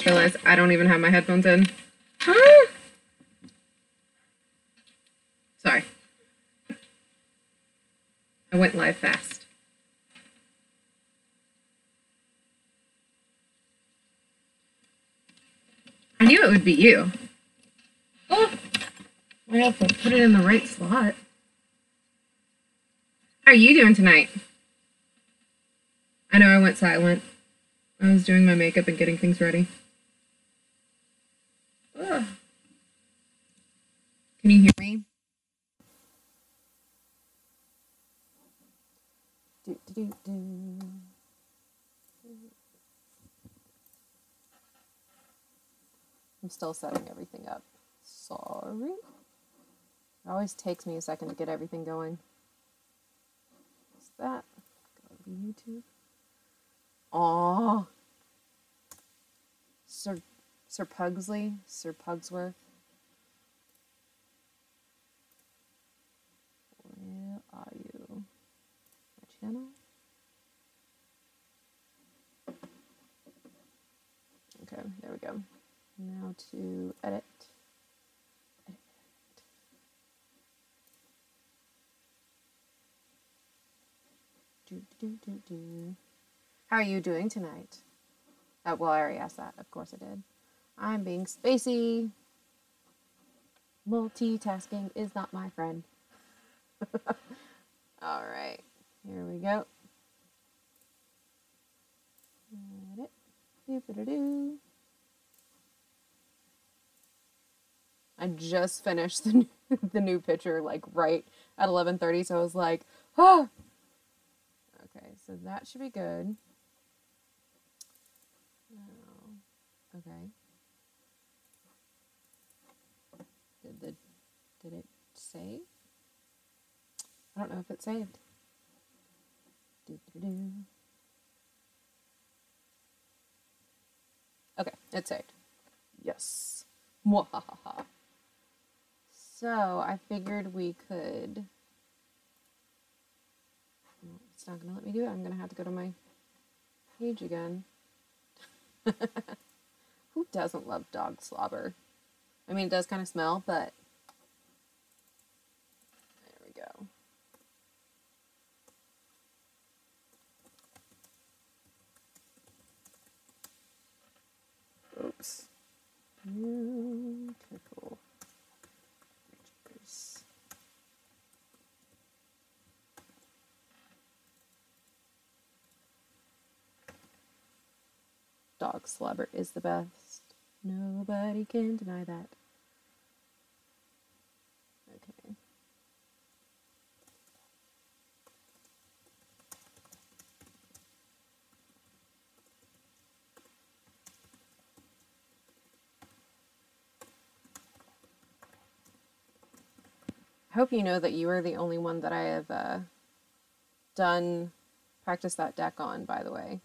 realized I don't even have my headphones in. Sorry. I went live fast. I knew it would be you. Oh, I have to put it in the right slot. How are you doing tonight? I know I went silent. I was doing my makeup and getting things ready. Ugh. Can you hear me? I'm still setting everything up. Sorry. It always takes me a second to get everything going. What's that? Go to YouTube. Aww. Sir Pugsley? Sir Pugsworth? Where are you? My channel? Okay, there we go. Now to edit. How are you doing tonight? Oh, well, I already asked that. Of course I did. I'm being spacey. Multitasking is not my friend. All right, here we go. I just finished the new picture like right at 11:30, so I was like, oh. Okay, so that should be good. Oh, okay. Did it save? I don't know if it saved. Okay, it saved. Yes. Mwahaha. So I figured we could. It's not gonna let me do it. I'm gonna have to go to my page again. Who doesn't love dog slobber? I mean, it does kind of smell, but there we go. Oops. Beautiful creatures. Dog slobber is the best. Nobody can deny that. Okay. I hope you know that you are the only one that I have practiced that deck on, by the way.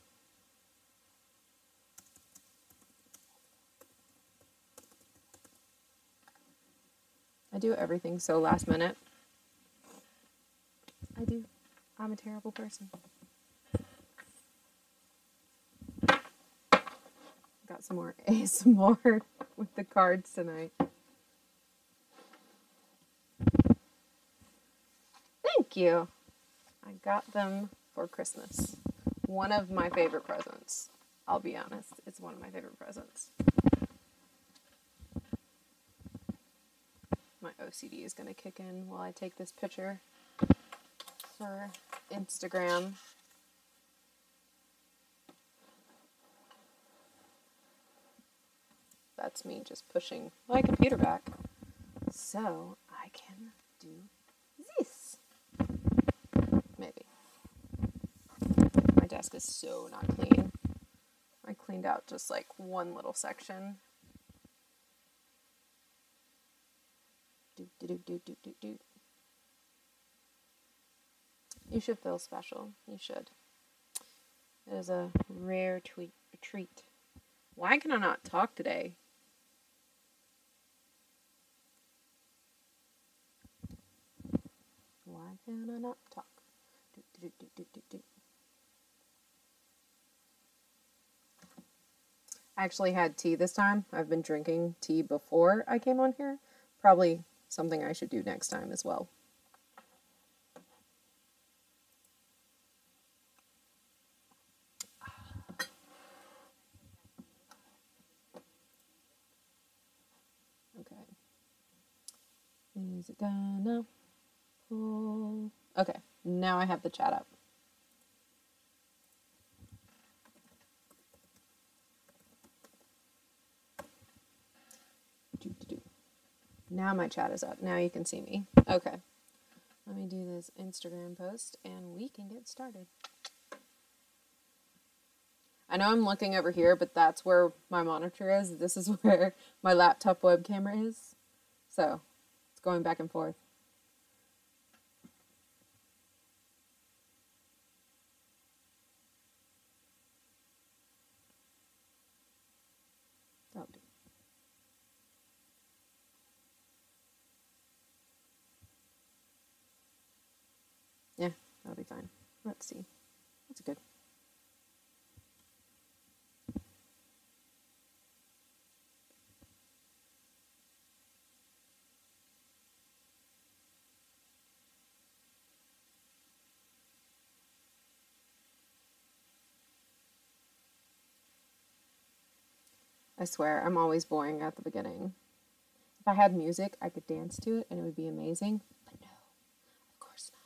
I do everything so last minute. I do. I'm a terrible person. Got some more ASMR with the cards tonight. Thank you. I got them for Christmas. One of my favorite presents. I'll be honest. It's one of my favorite presents. My OCD is going to kick in while I take this picture for Instagram. That's me just pushing my computer back so I can do this. Maybe. My desk is so not clean. I cleaned out just like one little section. You should feel special. You should. It is a rare treat. Why can I not talk today? Why can I not talk? I actually had tea this time. I've been drinking tea before I came on here. Probably something I should do next time as well. Okay. Is it gonna pull? Okay, now I have the chat up. Now my chat is up. Now you can see me. Okay. Let me do this Instagram post and we can get started. I know I'm looking over here, but that's where my monitor is. This is where my laptop web camera is. So, it's going back and forth. That'll do. Yeah, that'll be fine. Let's see. That's good. I swear, I'm always boring at the beginning. If I had music, I could dance to it and it would be amazing. But no, of course not.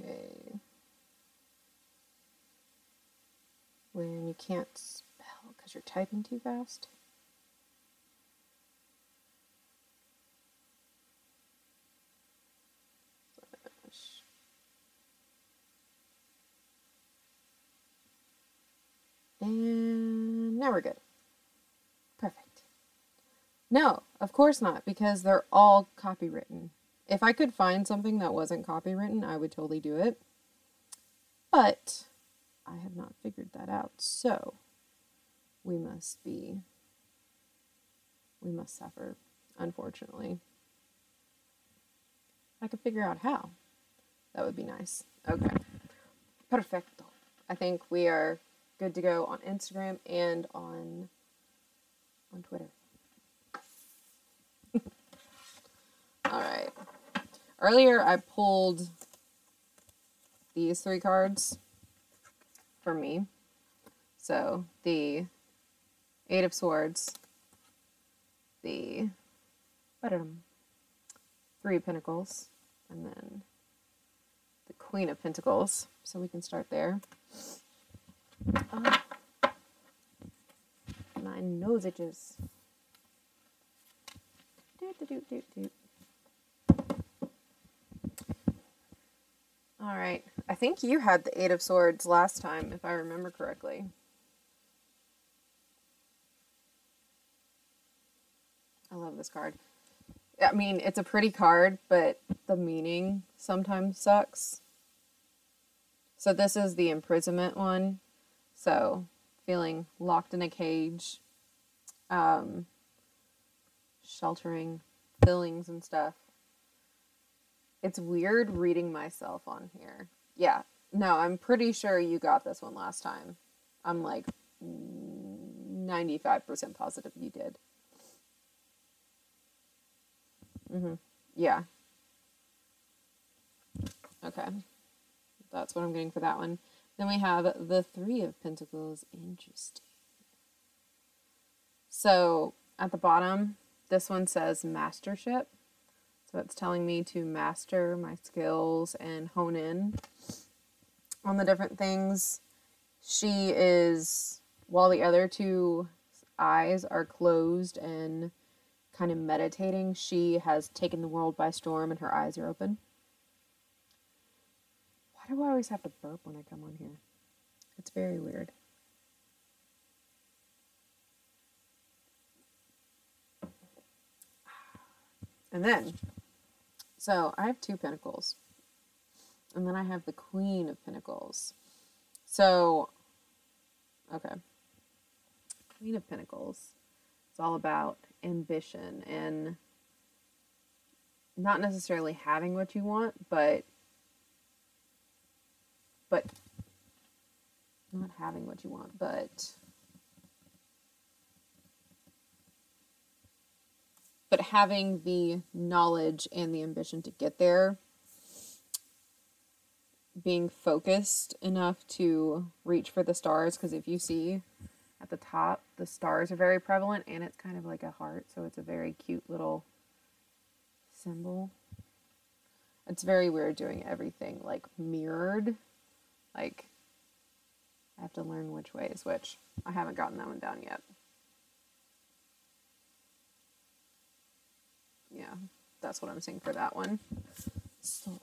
Okay. When you can't spell because you're typing too fast. And now we're good. Perfect. No, of course not, because they're all copywritten. If I could find something that wasn't copywritten, I would totally do it. But I have not figured that out, so we must suffer, unfortunately. I could figure out how. That would be nice. Okay. Perfecto. I think we are good to go on Instagram and on Twitter. All right. Earlier I pulled these 3 cards for me. So the 8 of Swords, the 3 of Pentacles, and then the Queen of Pentacles. So we can start there. My nose itches. All right. I think you had the 8 of Swords last time, if I remember correctly. I love this card. I mean, it's a pretty card, but the meaning sometimes sucks. So this is the imprisonment one. So, feeling locked in a cage, sheltering feelings and stuff. It's weird reading myself on here. Yeah, no, I'm pretty sure you got this one last time. I'm like 95% positive you did. Yeah. Okay. That's what I'm getting for that one. Then we have the 3 of Pentacles. Interesting. So at the bottom, this one says mastership. So it's telling me to master my skills and hone in on the different things. She is, while the other 2 eyes are closed and kind of meditating, she has taken the world by storm and her eyes are open. Why do I always have to burp when I come on here? It's very weird. And then, so I have 2 Pentacles. And then I have the Queen of Pentacles. So, okay. Queen of Pentacles. It's It's all about ambition and not necessarily having what you want, but not having what you want, but having the knowledge and the ambition to get there, being focused enough to reach for the stars, because if you see at the top, the stars are very prevalent, and it's kind of like a heart, so it's a very cute little symbol. It's very weird doing everything like mirrored. Like, I have to learn which way is which. I haven't gotten that one down yet. Yeah, that's what I'm seeing for that one. So,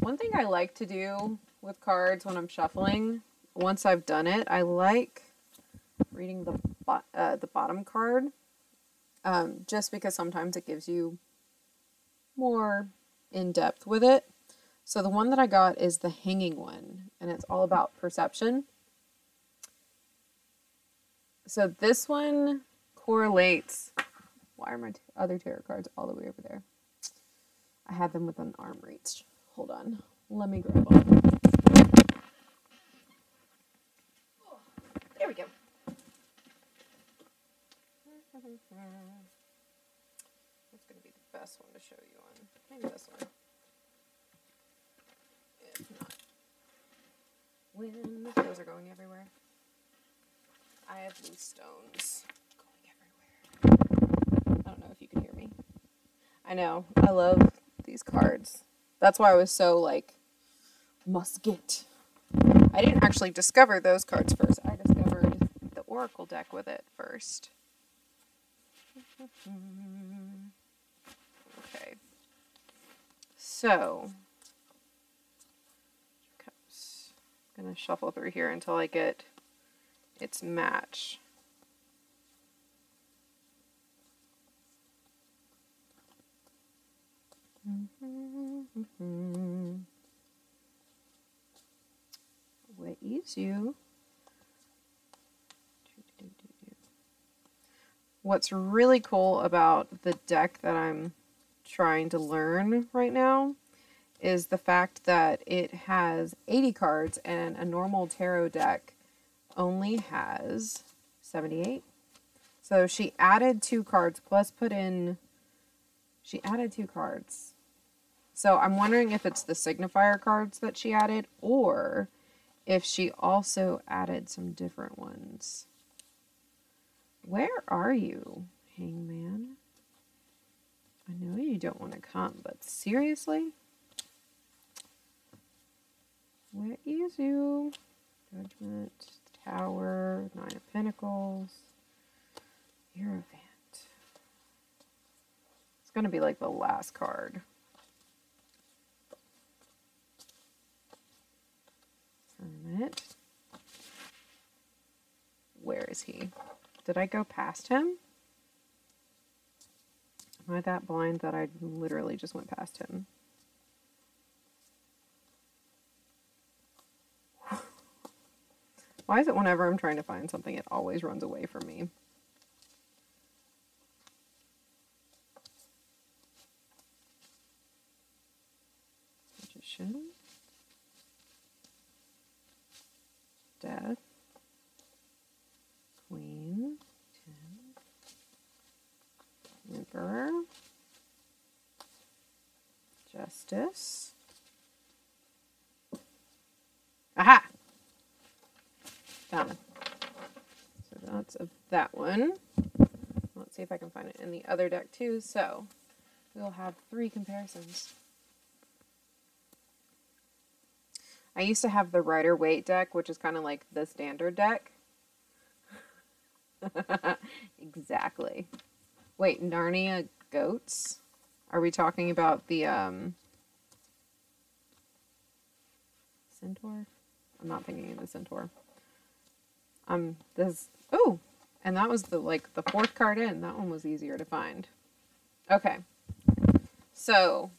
one thing I like to do with cards when I'm shuffling, once I've done it, I like reading the bottom card, just because sometimes it gives you more in depth with it. So the one that I got is the hanging one, and it's all about perception. So this one correlates. Why are my other tarot cards all the way over there? I had them within arm reach. Hold on. Let me grab them. There we go. What's going to be the best one to show you on? Maybe this one. If not. When those are going everywhere. I have loose stones going everywhere. I don't know if you can hear me. I know. I love these cards. That's why I was so like, must get. I didn't actually discover those cards first. I discovered the Oracle deck with it first. Okay. So, I'm going to shuffle through here until I get its match. What is you? What's really cool about the deck that I'm trying to learn right now is the fact that it has 80 cards and a normal tarot deck only has 78. So she added 2 cards plus she added 2 cards. So I'm wondering if it's the signifier cards that she added or if she also added some different ones. Where are you, Hangman? I know you don't want to come, but seriously? Where is you? Judgment, Tower, 9 of Pentacles, Hierophant. It's going to be like the last card. Hermit. Where is he? Did I go past him? Am I that blind that I literally just went past him? Why is it whenever I'm trying to find something, it always runs away from me? Magician. Death. Queen. 10. Emperor. Justice. Aha! Found it. So that's of that one. Let's see if I can find it in the other deck too. So we'll have 3 comparisons. I used to have the Rider-Waite deck, which is kind of like the standard deck. Exactly. Wait, Narnia goats? Are we talking about the centaur? I'm not thinking of the centaur. Oh, and that was the 4th card in. That one was easier to find. Okay. So,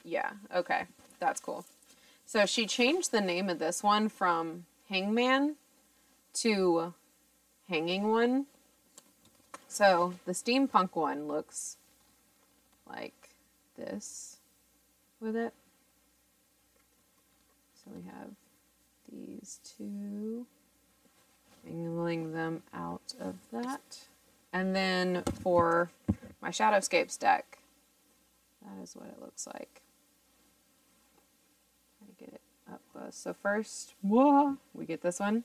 yeah, okay. That's cool. So she changed the name of this one from Hangman to hanging one. So the steampunk one looks like this with it. So we have these two, angling them out of that. And then for my Shadowscapes deck, that is what it looks like. Try to get it up close. So first, whoa, we get this one.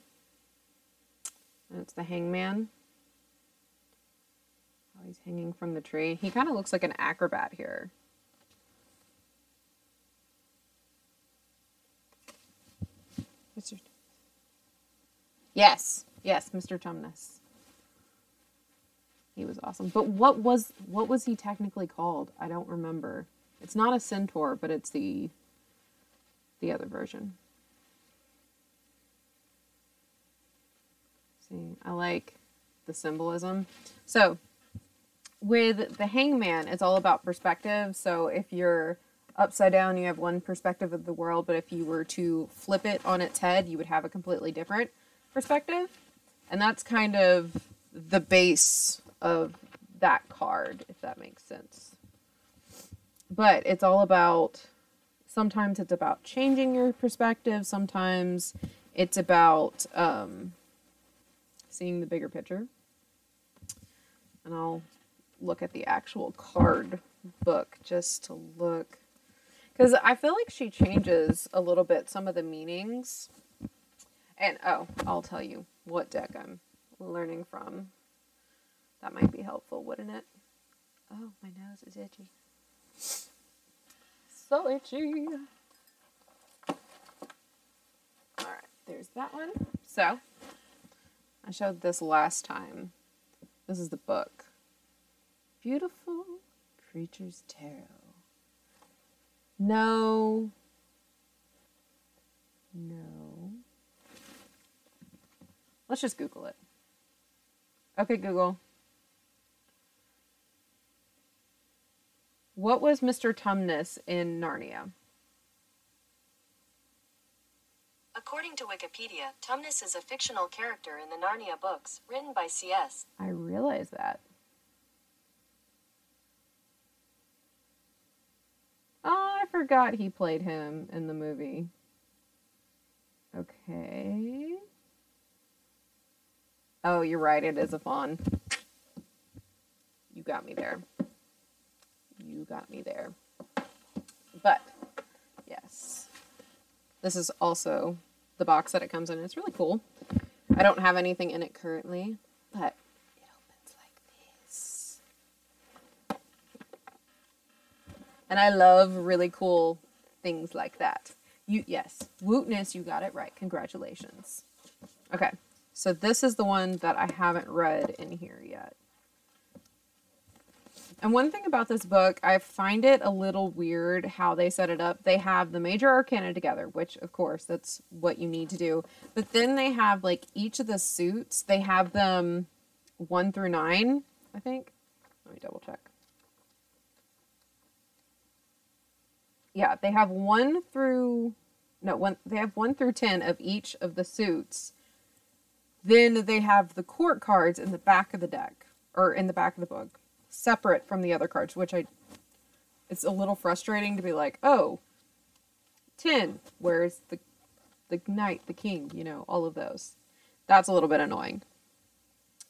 And it's the Hangman. Oh, he's hanging from the tree. He kind of looks like an acrobat here. Mr. Yes, Mr. Tumnus. He was awesome. But what was he technically called? I don't remember. It's not a centaur, but it's the other version. See, I like the symbolism. So with the Hangman, it's all about perspective. So if you're upside down, you have one perspective of the world, but if you were to flip it on its head, you would have a completely different perspective. And that's kind of the base of that card, if that makes sense. But it's all about, sometimes it's about changing your perspective, sometimes it's about seeing the bigger picture. And I'll look at the actual card book just to look, because I feel like she changes a little bit some of the meanings. And oh, I'll tell you what deck I'm learning from. That might be helpful, wouldn't it? Oh, my nose is itchy. So itchy. Alright, there's that one. So, I showed this last time. This is the book. Beautiful Creatures Tarot. No. Let's just Google it. Okay, Google. What was Mr. Tumnus in Narnia? According to Wikipedia, Tumnus is a fictional character in the Narnia books, written by C.S. I realize that. Oh, I forgot he played him in the movie. Okay. Oh, you're right, it is a fawn. You got me there. You got me there. But, yes. This is also the box that it comes in. It's really cool. I don't have anything in it currently, but it opens like this. And I love really cool things like that. Yes, Wootness, you got it right. Congratulations. Okay, so this is the one that I haven't read in here yet. And one thing about this book, I find it a little weird how they set it up. They have the major arcana together, which, of course, that's what you need to do. But then they have, like, each of the suits, they have them 1 through 9, I think. Let me double check. Yeah, they have 1 through 10 of each of the suits. Then they have the court cards in the back of the deck, or in the back of the book, separate from the other cards, which it's a little frustrating to be like, oh, 10, where's the knight, the king, you know, all of those. That's a little bit annoying.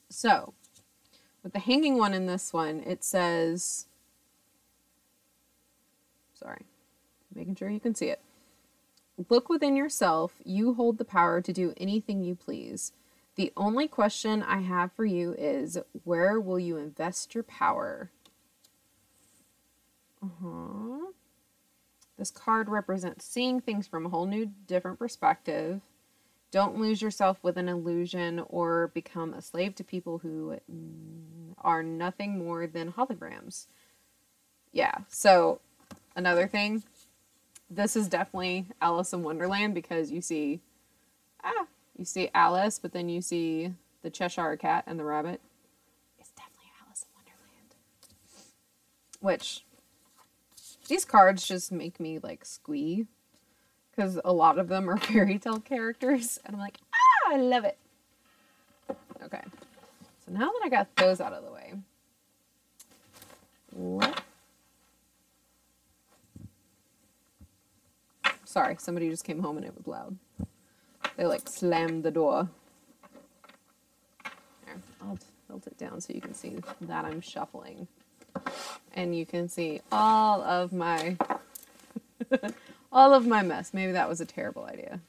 So, with the hanging one in this one, it says, sorry, making sure you can see it. Look within yourself. You hold the power to do anything you please. The only question I have for you is, where will you invest your power? This card represents seeing things from a whole new, different perspective. Don't lose yourself with an illusion or become a slave to people who are nothing more than holograms. Yeah, so another thing, this is definitely Alice in Wonderland because you see Alice, but then you see the Cheshire Cat and the rabbit. It's definitely Alice in Wonderland. Which, these cards just make me, like, squee. Because a lot of them are fairy tale characters. And I'm like, I love it. Okay. So now that I got those out of the way, what? Sorry, somebody just came home and it was loud. They like slammed the door. There, I'll tilt it down so you can see that I'm shuffling. And you can see all of my all of my mess. Maybe that was a terrible idea.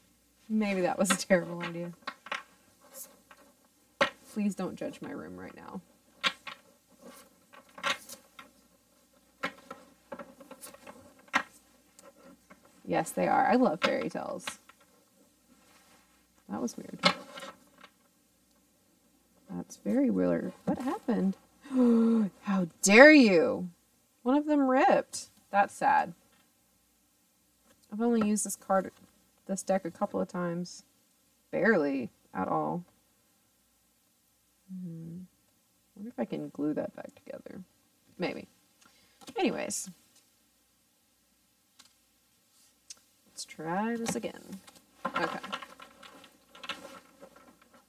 Maybe that was a terrible idea. Please don't judge my room right now. Yes, they are. I love fairy tales. That was weird. That's very weird. What happened? How dare you? One of them ripped. That's sad. I've only used this deck a couple of times. Barely at all. I wonder if I can glue that back together. Maybe. Anyways. Let's try this again. Okay.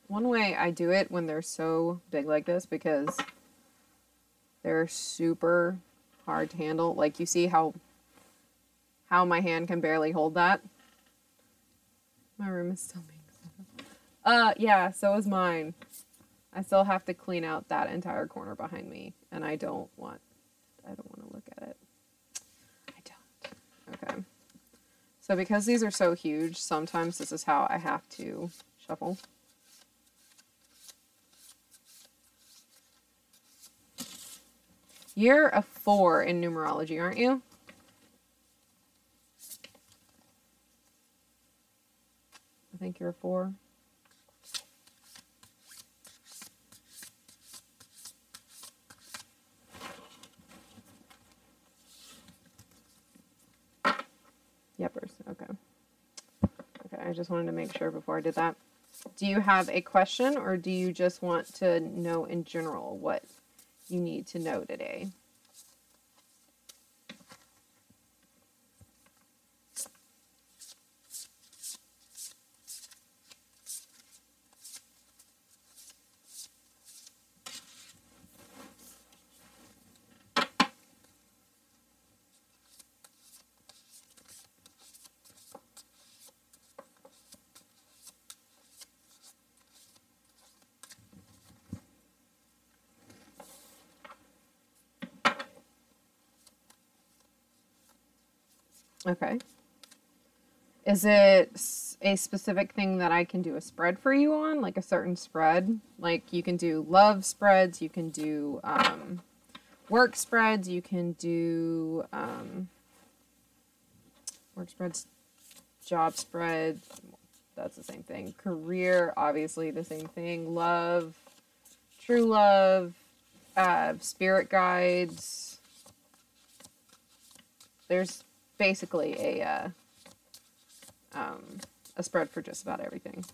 One way I do it when they're so big like this, because they're super hard to handle. Like, you see how my hand can barely hold that? My room is still being set up. Yeah, so is mine. I still have to clean out that entire corner behind me, and I don't want to look at it. I don't. Okay. So because these are so huge, sometimes this is how I have to shuffle. You're a 4 in numerology, aren't you? I think you're a 4. Yepers, okay. Okay, I just wanted to make sure before I did that. Do you have a question, or do you just want to know in general what you need to know today? Okay. Is it a specific thing that I can do a spread for you on? Like a certain spread? Like you can do love spreads, you can do work spreads, you can do work spreads, job spreads, that's the same thing. Career, obviously the same thing. Love, true love, spirit guides. There's basically a spread for just about everything.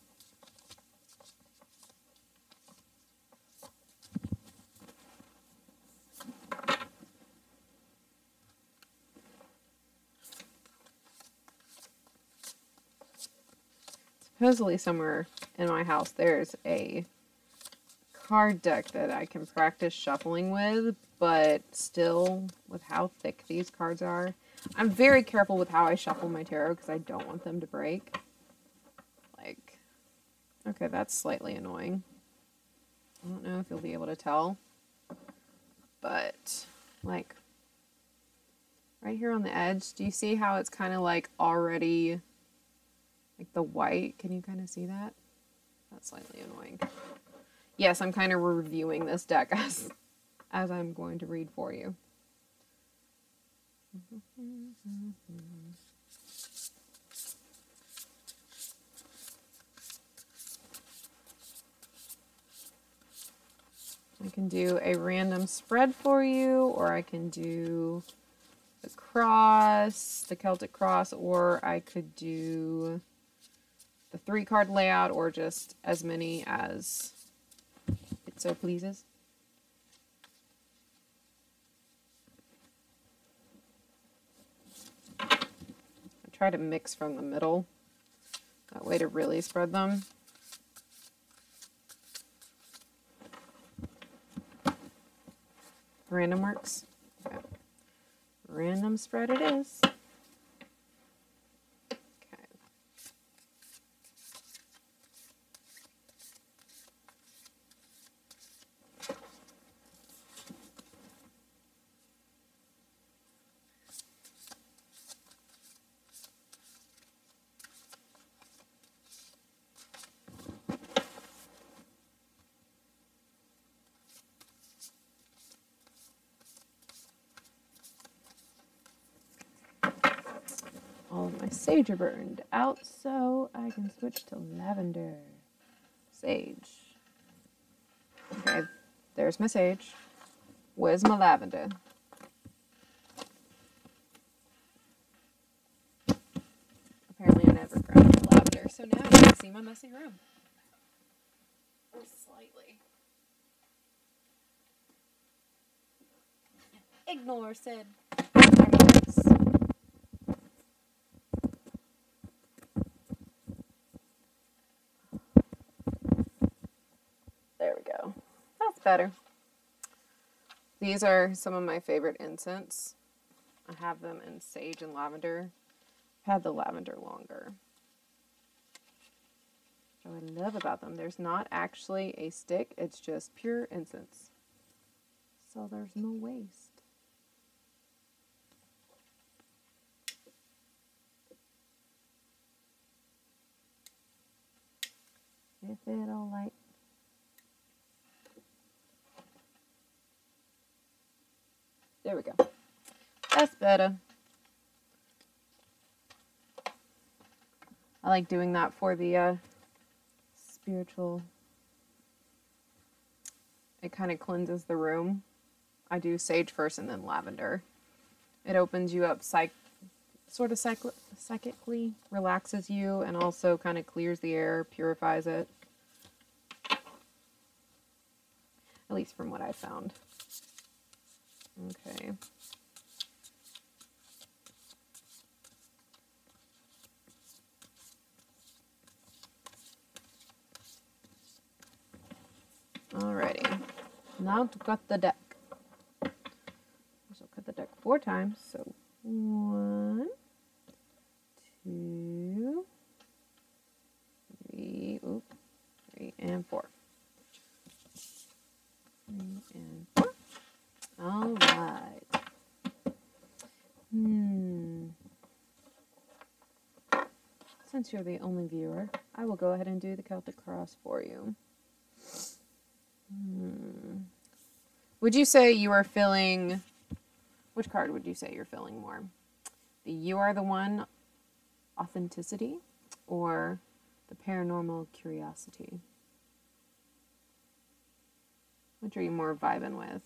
Supposedly somewhere in my house there's a card deck that I can practice shuffling with, but still, with how thick these cards are, I'm very careful with how I shuffle my tarot because I don't want them to break. Like, okay, that's slightly annoying. I don't know if you'll be able to tell, but like right here on the edge, do you see how it's kind of like already like the white? Can you kind of see that? That's slightly annoying. Yes, I'm kind of reviewing this deck as I'm going to read for you. I can do a random spread for you, or I can do the cross, the Celtic Cross, or I could do the 3-card layout, or just as many as it so pleases. I try to mix from the middle, that way to really spread them. Random works? Okay. Random spread it is. Okay. All of my sage are burned out, so I can switch to lavender. Sage. Okay, there's my sage. Where's my lavender? Apparently I never ground lavender, so now you can see my messy room. Oh, slightly. Ignore said remarks. There we go. That's better. These are some of my favorite incense. I have them in sage and lavender. I've had the lavender longer. What I love about them, there's not actually a stick, it's just pure incense. So there's no waste. If it'll light. There we go. That's better. I like doing that for the spiritual. It kind of cleanses the room. I do sage first and then lavender. It opens you up sort of psychically, relaxes you, and also kind of clears the air, purifies it. At least from what I found. Okay. Alrighty. Now to cut the deck. So cut the deck 4 times. So 1, 2, 3, 3 and 4. 3 and 4. All right. Since you're the only viewer, I will go ahead and do the Celtic Cross for you. Would you say you are feeling... Which card would you say you're feeling more? The You Are the One authenticity or the paranormal curiosity? Which are you more vibing with?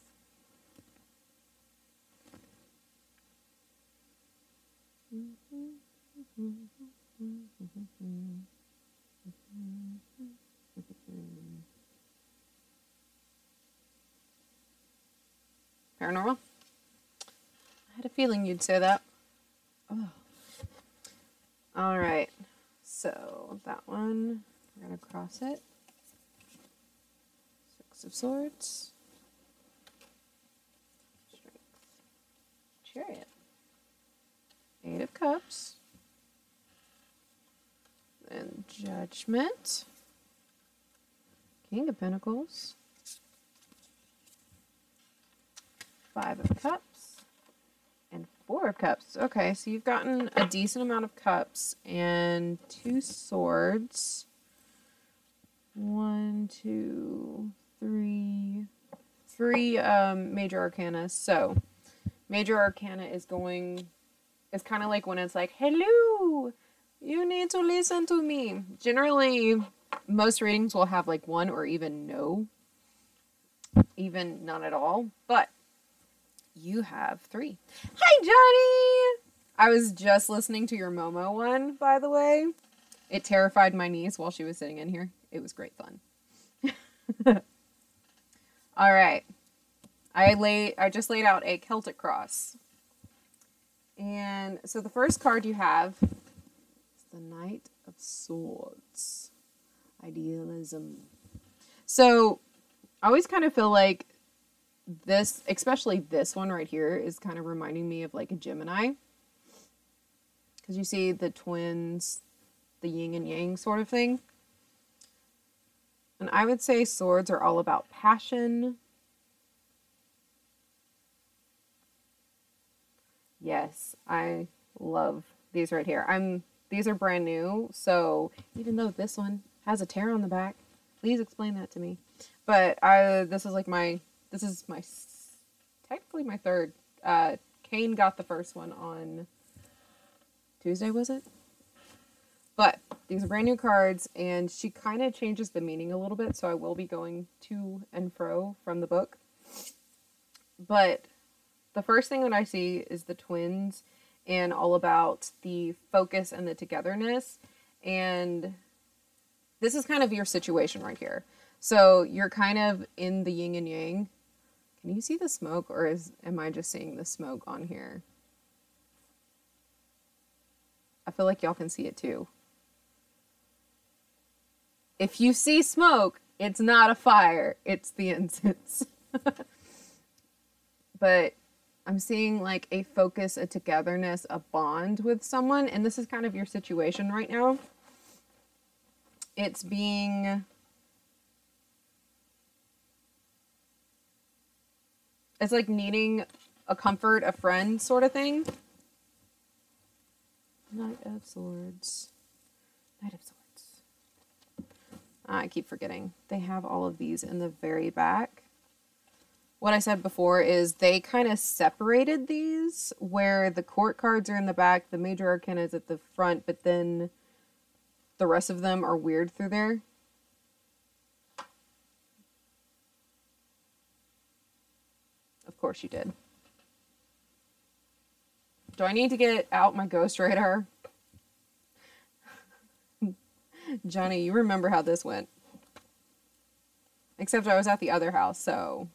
Paranormal? I had a feeling you'd say that. Oh. All right. So that one, we're going to cross it. 6 of Swords. Strength. Chariot. 8 of Cups. Then Judgment. King of Pentacles. 5 of Cups. And 4 of Cups. Okay, so you've gotten a decent amount of cups and 2 swords. 1, 2, 3. 3 major arcana. So, major arcana is kind of like when it's like, hello, you need to listen to me. Generally, most readings will have like 1 or even no. Even none at all. But you have 3. Hi, Johnny! I was just listening to your Momo one, by the way. It terrified my niece while she was sitting in here. It was great fun. All right. I just laid out a Celtic Cross. And so the first card you have is the Knight of Swords. Idealism. So I always kind of feel like this, especially this one right here, is kind of reminding me of like a Gemini. Because you see the twins, the yin and yang sort of thing. And I would say swords are all about passion. Yes, I love these right here. These are brand new, so even though this one has a tear on the back, please explain that to me. But this is technically my third. Kane got the first one on Tuesday, was it? But these are brand new cards, and she kind of changes the meaning a little bit, so I will be going to and fro from the book. But the first thing that I see is the twins, and all about the focus and the togetherness. And this is kind of your situation right here. So you're kind of in the yin and yang. Can you see the smoke, or am I just seeing the smoke on here? I feel like y'all can see it too. If you see smoke, it's not a fire, it's the incense. But I'm seeing like a focus, a togetherness, a bond with someone, and this is kind of your situation right now. It's like needing a comfort, a friend sort of thing. Knight of Swords. Knight of Swords. I keep forgetting. They have all of these in the very back. What I said before is they kind of separated these, where the court cards are in the back, the major arcana is at the front, but then the rest of them are weird through there. Of course you did. Do I need to get out my Ghost Radar? Johnny, you remember how this went. Except I was at the other house, so...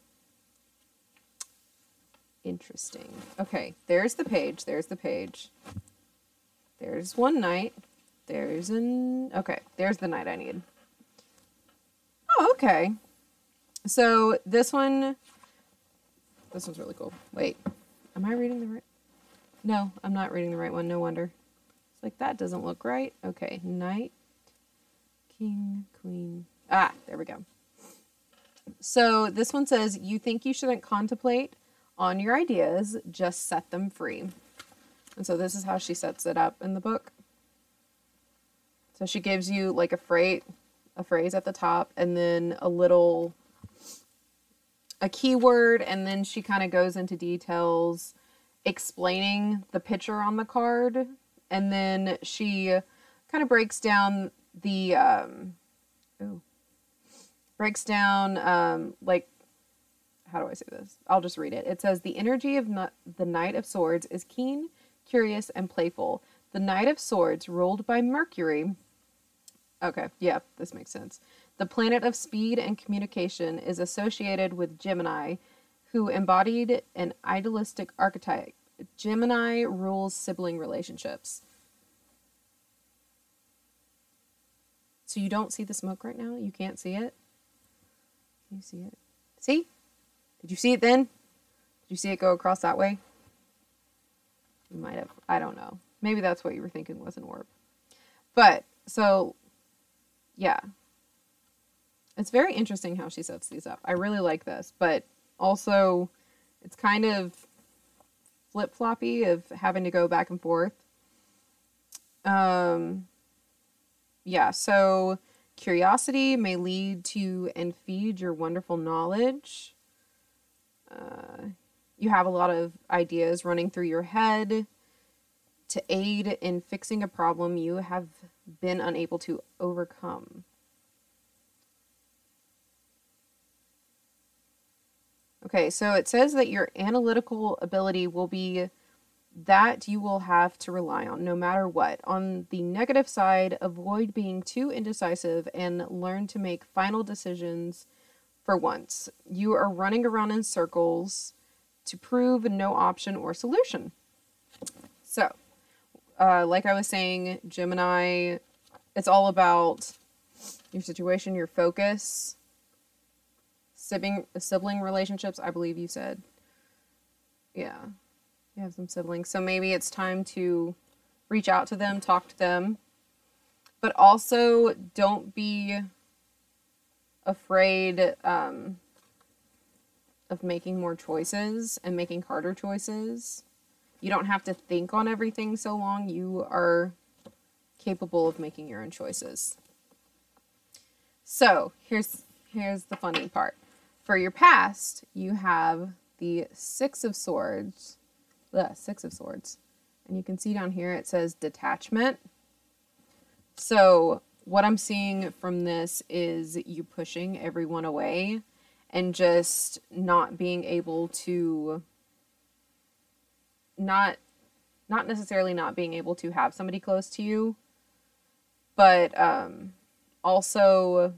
Interesting. Okay, there's the page. There's the page. There's one knight. There's okay, there's the knight I need. Oh, okay. So this one's really cool. Wait, am I reading the right? No, I'm not reading the right one. No wonder. It's like, that doesn't look right. Okay, knight, king, queen. Ah, there we go. So this one says, you think you shouldn't contemplate on your ideas, just set them free. And so this is how she sets it up in the book. So she gives you like a phrase at the top, and then a keyword, and then she kind of goes into details explaining the picture on the card, and then she kind of breaks down the like, how do I say this? I'll just read it. It says, the energy of the Knight of Swords is keen, curious, and playful. The Knight of Swords, ruled by Mercury. Okay, yeah, this makes sense. The planet of speed and communication is associated with Gemini, who embodied an idealistic archetype. Gemini rules sibling relationships. So you don't see the smoke right now? You can't see it? Can you see it? See? Did you see it then? Did you see it go across that way? You might have. I don't know. Maybe that's what you were thinking was an orb. But, so, yeah. It's very interesting how she sets these up. I really like this. But also, it's kind of flip-floppy of having to go back and forth. Yeah, so curiosity may lead to and feed your wonderful knowledge. You have a lot of ideas running through your head to aid in fixing a problem you have been unable to overcome. Okay, so it says that your analytical ability will be that you will have to rely on no matter what. On the negative side, avoid being too indecisive and learn to make final decisions for once. You are running around in circles to prove no option or solution. So, like I was saying, Gemini, it's all about your situation, your focus. sibling relationships, I believe you said. Yeah, you have some siblings. So maybe it's time to reach out to them, talk to them. But also, don't be afraid of making more choices and making harder choices. You don't have to think on everything so long. You are capable of making your own choices. So, here's the funny part. For your past, you have the Six of Swords. And you can see down here it says detachment. So, what I'm seeing from this is you pushing everyone away and just not being able to, not necessarily not being able to have somebody close to you, but also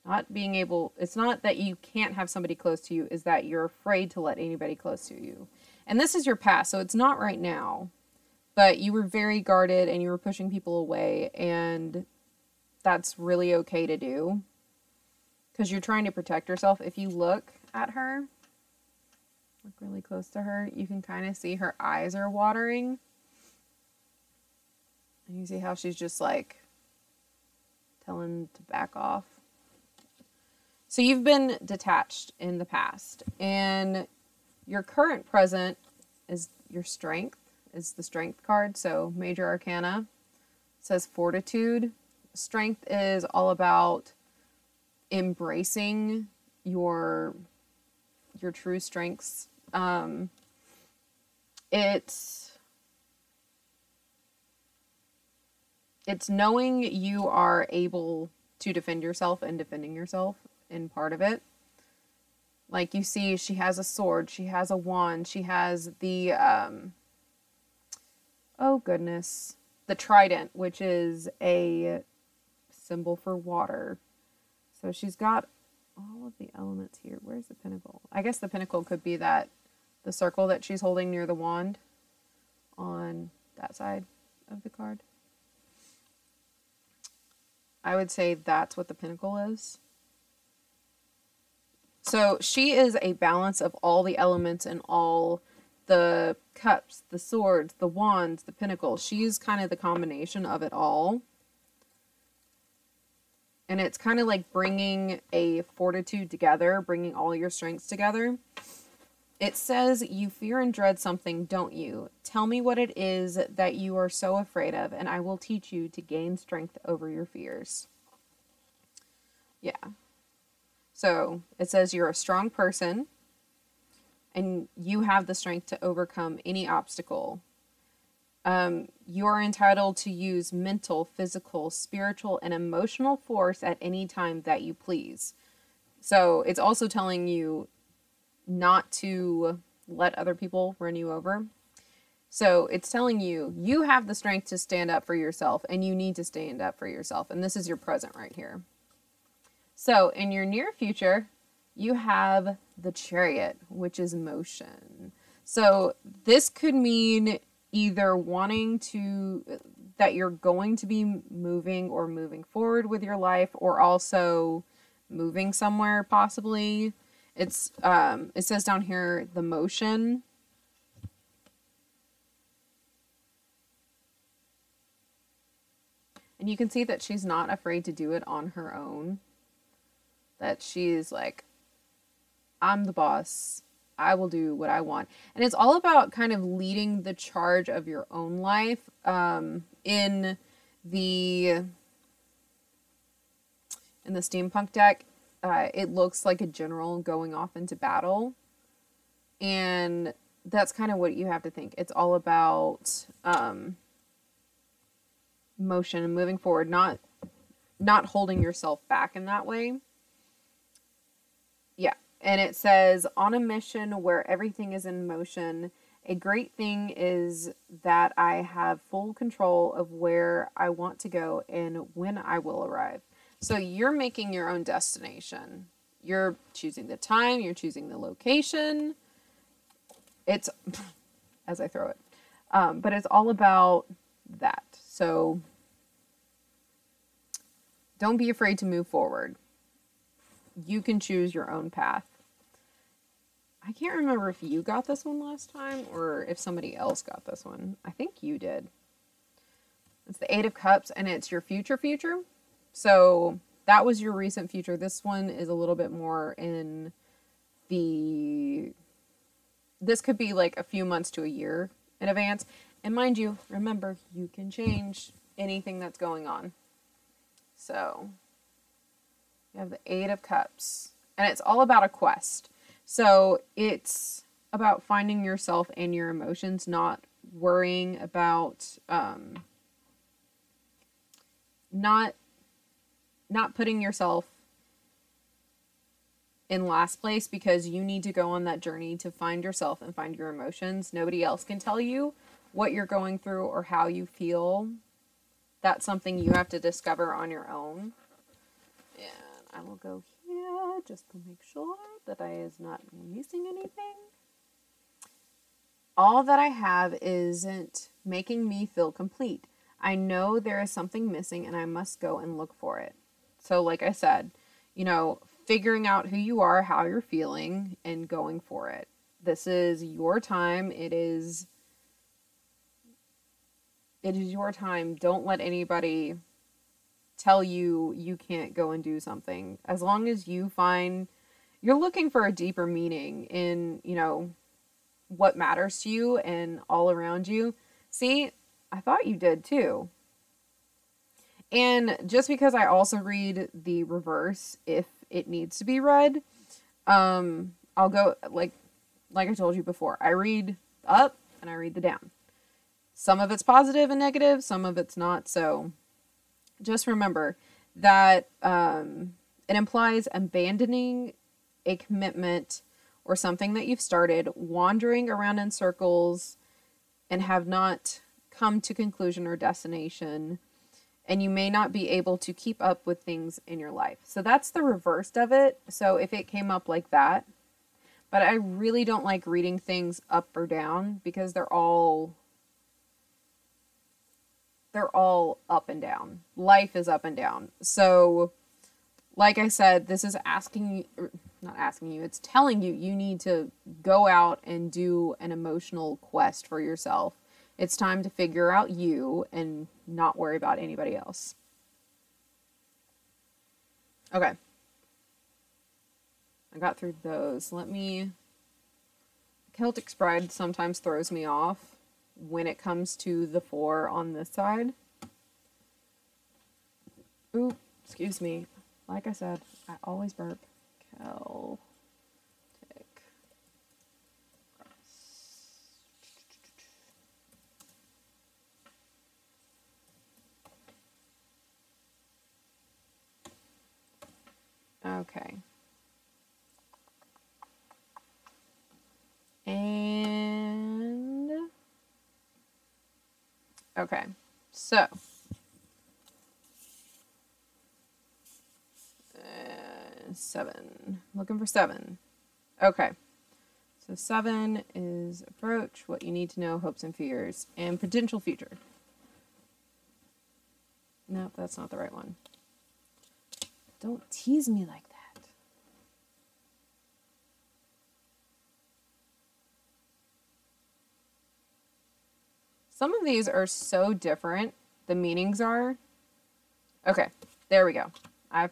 not being able, it's not that you can't have somebody close to you, is that you're afraid to let anybody close to you. And this is your past, so it's not right now. But you were very guarded and you were pushing people away, and that's really okay to do. Because you're trying to protect yourself. If you look at her, look really close to her, you can kind of see her eyes are watering. And you see how she's just like telling to back off. So you've been detached in the past, and your current present is your strength, is the strength card. So Major Arcana says fortitude. Strength is all about embracing your true strengths. It's knowing you are able to defend yourself and defending yourself in part of it. Like you see, she has a sword, she has a wand, she has the, oh goodness, the trident, which is a symbol for water. So she's got all of the elements here. Where's the pinnacle? I guess the pinnacle could be that, the circle that she's holding near the wand on that side of the card. I would say that's what the pinnacle is. So she is a balance of all the elements and all the cups, the swords, the wands, the pinnacle. She's kind of the combination of it all. And it's kind of like bringing a fortitude together, bringing all your strengths together. It says, you fear and dread something, don't you? Tell me what it is that you are so afraid of, and I will teach you to gain strength over your fears. Yeah. So it says you're a strong person, and you have the strength to overcome any obstacle. You are entitled to use mental, physical, spiritual, and emotional force at any time that you please. So it's also telling you not to let other people run you over. So it's telling you, you have the strength to stand up for yourself, and you need to stand up for yourself. And this is your present right here. So in your near future, you have the Chariot, which is motion. So this could mean either wanting to, that you're going to be moving or moving forward with your life, or also moving somewhere possibly. It's, it says down here, the motion. And you can see that she's not afraid to do it on her own. That she's like, I'm the boss. I will do what I want. And it's all about kind of leading the charge of your own life. In the steampunk deck, it looks like a general going off into battle. And that's kind of what you have to think. It's all about motion and moving forward, not holding yourself back in that way. Yeah. And it says, on a mission where everything is in motion, a great thing is that I have full control of where I want to go and when I will arrive. So you're making your own destination. You're choosing the time, you're choosing the location. It's, as I throw it. But it's all about that. So Don't be afraid to move forward. You can choose your own path. I can't remember if you got this one last time or if somebody else got this one. I think you did. It's the Eight of Cups, and it's your future. So that was your recent future. This one is a little bit more in the... This could be like a few months to a year in advance. And mind you, remember, you can change anything that's going on. So, you have the Eight of Cups. And it's all about a quest. So, it's about finding yourself and your emotions, not worrying about, not putting yourself in last place, because you need to go on that journey to find yourself and find your emotions. Nobody else can tell you what you're going through or how you feel. That's something you have to discover on your own. And I will go here just to make sure that I is not missing anything. All that I have isn't making me feel complete. I know there is something missing and I must go and look for it. So like I said, you know, figuring out who you are, how you're feeling, and going for it. This is your time. It is your time. Don't let anybody tell you you can't go and do something. As long as you find you're looking for a deeper meaning in, you know, what matters to you and all around you. See, I thought you did too. And just because I also read the reverse, if it needs to be read, I'll go, like I told you before, I read up and I read the down. Some of it's positive and negative, some of it's not. So just remember that it implies abandoning a commitment or something that you've started, wandering around in circles and have not come to conclusion or destination. And you may not be able to keep up with things in your life. So that's the reverse of it. So if it came up like that, but I really don't like reading things up or down because they're all up and down. Life is up and down. So like I said, this is it's telling you you need to go out and do an emotional quest for yourself. It's time to figure out you and not worry about anybody else. Okay. I got through those. Celtic Sprite sometimes throws me off when it comes to the 4 on this side. Ooh, excuse me. Like I said, I always burp. Celtic Cross. Okay. And okay. So 7. Looking for 7. Okay. So 7 is approach, what you need to know, hopes and fears, and potential future. Nope, that's not the right one. Don't tease me like that. Some of these are so different, the meanings are. Okay, there we go. I've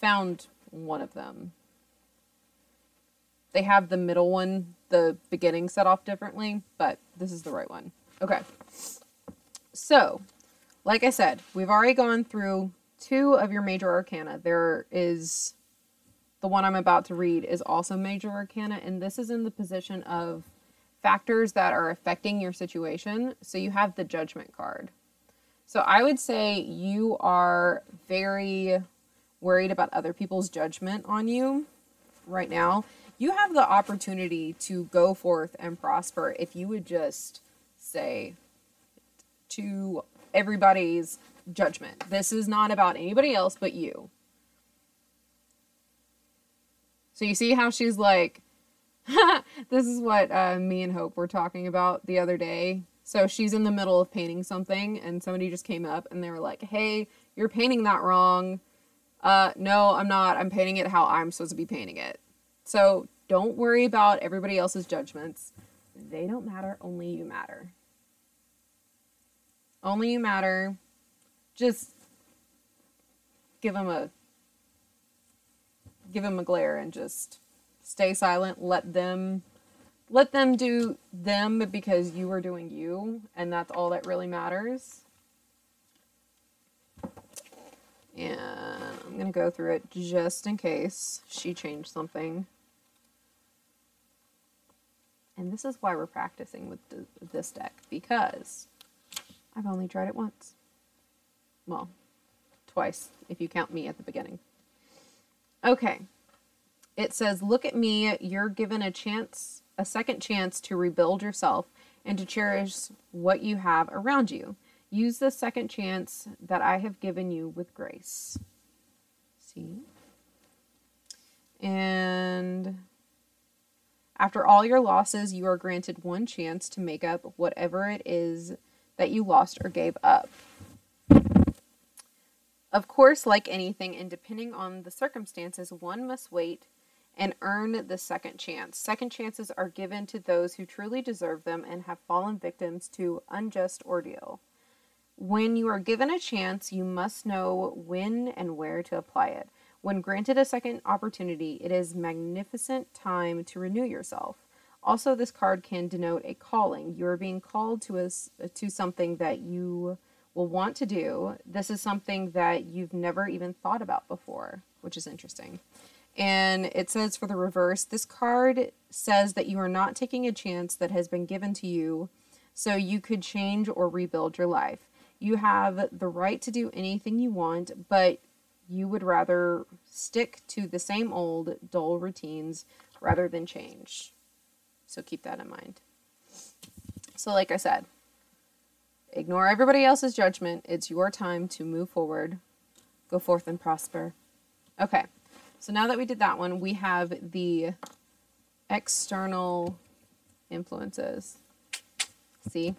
found one of them. They have the middle one, the beginning set off differently, but this is the right one. Okay. So, like I said, we've already gone through 2 of your major arcana. There is the one I'm about to read is also major arcana, and this is in the position of factors that are affecting your situation. So you have the judgment card. So I would say you are very worried about other people's judgment on you right now. You have the opportunity to go forth and prosper if you would just say to everybody's judgment, this is not about anybody else but you. So you see how she's like, this is what me and Hope were talking about the other day. So she's in the middle of painting something, and somebody just came up and they were like, hey, you're painting that wrong. No, I'm not. I'm painting it how I'm supposed to be painting it. So don't worry about everybody else's judgments. They don't matter. Only you matter. Only you matter. Just give them a glare and just stay silent. Let them do them because you are doing you, and that's all that really matters. And I'm going to go through it just in case she changed something. And this is why we're practicing with this deck, because I've only tried it once. Well, twice, if you count me at the beginning. Okay. It says, look at me, you're given a second chance to rebuild yourself and to cherish what you have around you. Use the second chance that I have given you with grace. See? And after all your losses, you are granted one chance to make up whatever it is that you lost or gave up. Of course, like anything, and depending on the circumstances, one must wait and earn the second chance. Second chances are given to those who truly deserve them and have fallen victims to unjust ordeal. When you are given a chance, you must know when and where to apply it. When granted a second opportunity, it is magnificent time to renew yourself. Also, this card can denote a calling. You are being called to something that you will want to do. This is something that you've never even thought about before, which is interesting. And it says for the reverse, this card says that you are not taking a chance that has been given to you so you could change or rebuild your life. You have the right to do anything you want, but you would rather stick to the same old, dull routines rather than change. So keep that in mind. So like I said, ignore everybody else's judgment. It's your time to move forward. Go forth and prosper. Okay, so now that we did that one, we have the external influences. See?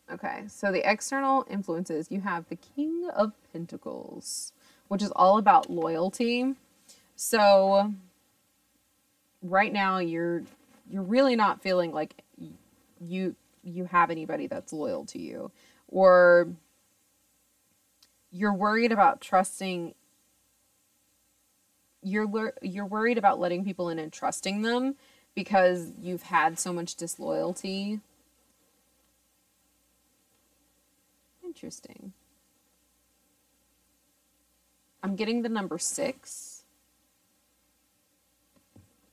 Okay, so the external influences, you have the King of Pentacles, which is all about loyalty. So right now you're really not feeling like you have anybody that's loyal to you, or you're worried about trusting. You're worried about letting people in and trusting them because you've had so much disloyalty. Interesting. I'm getting the number 6.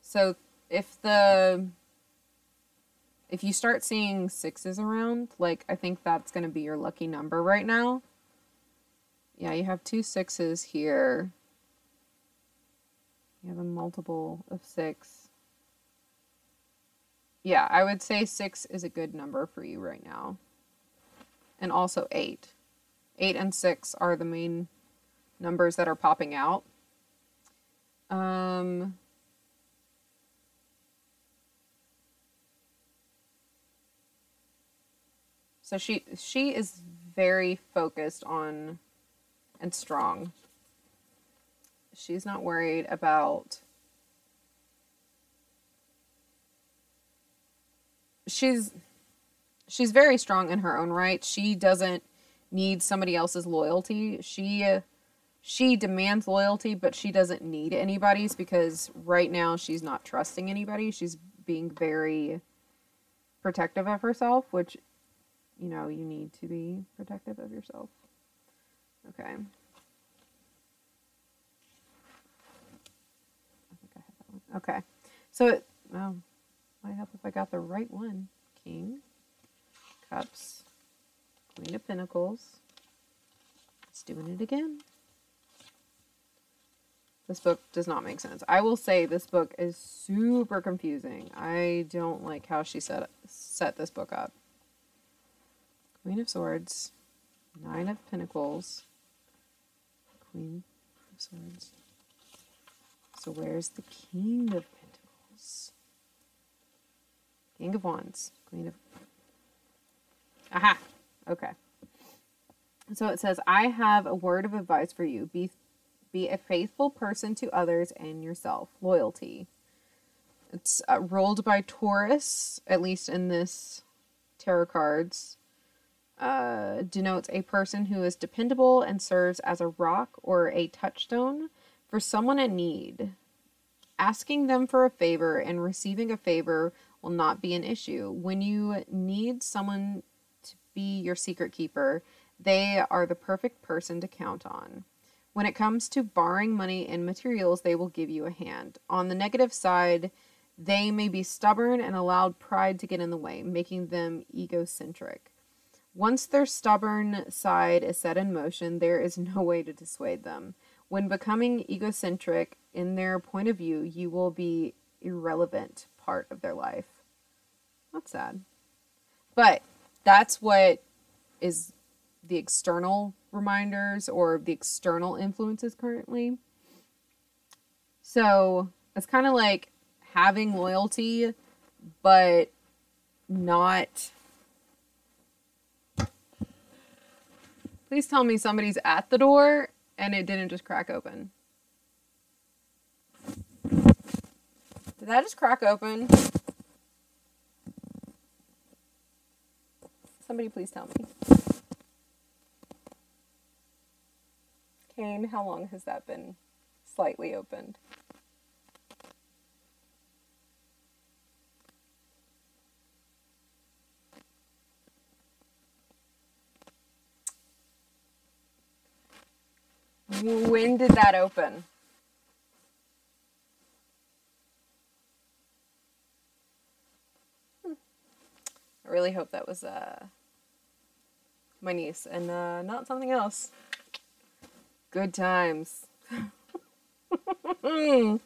So if you start seeing 6s around, like, I think that's going to be your lucky number right now. Yeah, you have 2 6s here. You have a multiple of 6. Yeah, I would say 6 is a good number for you right now. And also 8. 8 and 6 are the main numbers that are popping out. So she is very focused on and strong. She's not worried about... She's very strong in her own right. She doesn't need somebody else's loyalty. She demands loyalty, but she doesn't need anybody's because right now she's not trusting anybody. She's being very protective of herself, which, you know, you need to be protective of yourself. Okay. I think I have that one. Okay. So might help if I got the right one. King. Cups, Queen of Pentacles. It's doing it again. This book does not make sense. I will say this book is super confusing. I don't like how she set this book up. Queen of Swords, 9 of Pentacles, Queen of Swords. So where's the King of Pentacles? King of Wands, Queen of... Aha. Okay. So it says, I have a word of advice for you. Be a faithful person to others and yourself. Loyalty. It's rolled by Taurus, at least in this tarot cards. Denotes a person who is dependable and serves as a rock or a touchstone for someone in need. Asking them for a favor and receiving a favor will not be an issue. When you need someone to be your secret keeper, they are the perfect person to count on. When it comes to borrowing money and materials, they will give you a hand. On the negative side, they may be stubborn and allowed pride to get in the way, making them egocentric. Once their stubborn side is set in motion, there is no way to dissuade them. When becoming egocentric in their point of view, you will be irrelevant part of their life. That's sad. But that's what is the external reminders or the external influences currently. So it's kind of like having loyalty, but not... Please tell me somebody's at the door and it didn't just crack open. Did that just crack open? Somebody please tell me. Kane, how long has that been slightly opened? When did that open? I really hope that was my niece and not something else. Good times. I'm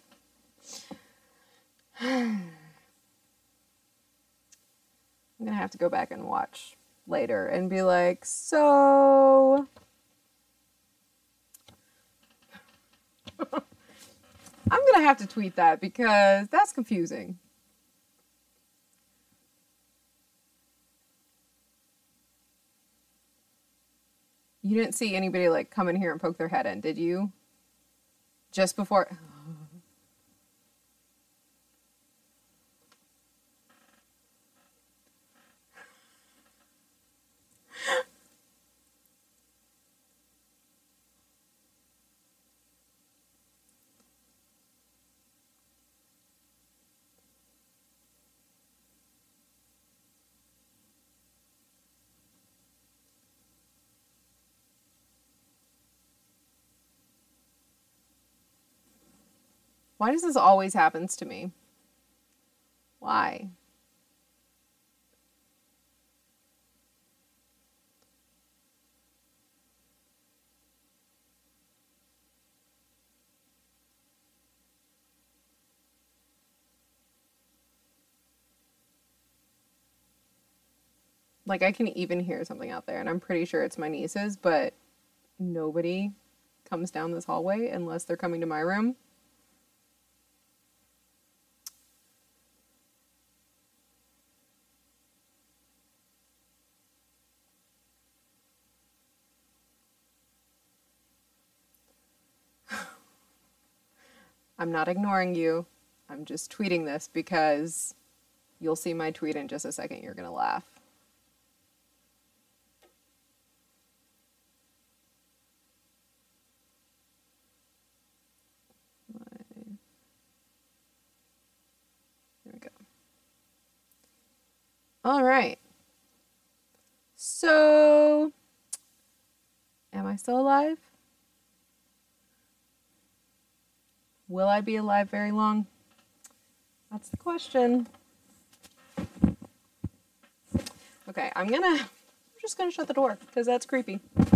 gonna have to go back and watch later and be like, so... I'm gonna have to tweet that because that's confusing. You didn't see anybody like come in here and poke their head in, did you? Just before... Why does this always happens to me? Why? Like, I can even hear something out there, and I'm pretty sure it's my nieces, but nobody comes down this hallway unless they're coming to my room. I'm not ignoring you. I'm just tweeting this because you'll see my tweet in just a second. You're going to laugh. There we go. All right. So, am I still alive? Will I be alive very long? That's the question. Okay, I'm just gonna shut the door because that's creepy. Hey,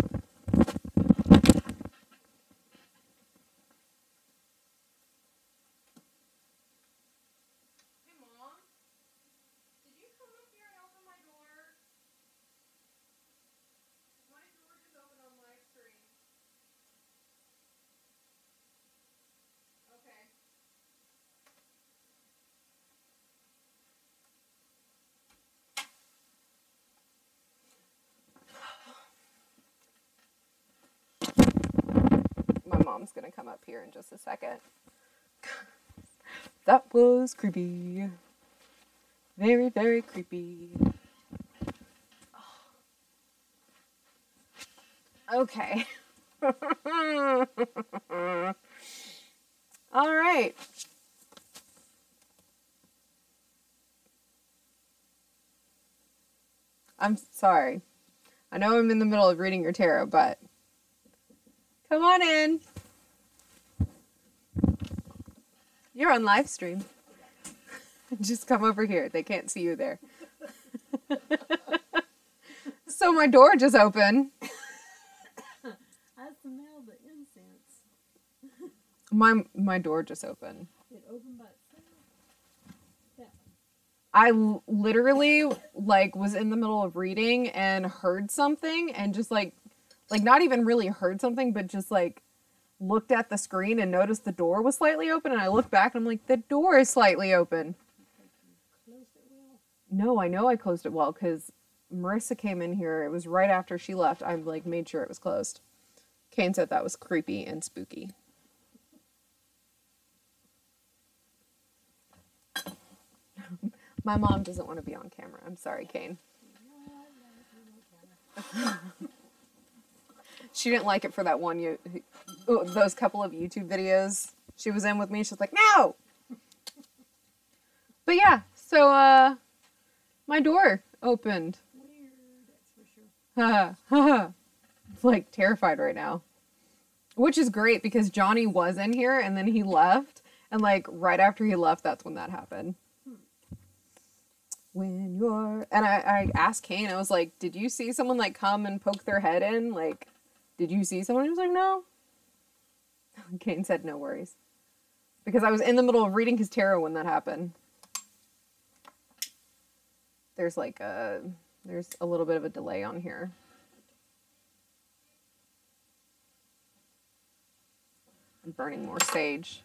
Mom. Did you come up here and open my door? My door just opened on live stream. Okay. come up here in just a second. That was creepy. Very, very creepy. Okay. All right. I'm sorry. I know I'm in the middle of reading your tarot, but come on in. You're on live stream. Just come over here. They can't see you there. So my door just opened. I smell the incense. My door just opened. It opened by itself. That I literally was in the middle of reading and heard something and just not even really heard something, but just looked at the screen and noticed the door was slightly open, and I looked back and I'm like, the door is slightly open. closed it well. No, I know I closed it well because Marissa came in here. It was right after she left. I made sure it was closed. Kane said that was creepy and spooky. My mom doesn't want to be on camera. I'm sorry, Kane. She didn't like it for that one those couple of YouTube videos she was in with me. She's like, no! But yeah, so my door opened. Weird, that's for sure. I'm terrified right now. Which is great because Johnny was in here and then he left. And right after he left, that's when that happened. When you're... And I asked Kane, I was like, did you see someone come and poke their head in? Did you see someone? He was like, no. Kane said, no worries. Because I was in the middle of reading his tarot when that happened. There's there's a little bit of a delay on here. I'm burning more sage.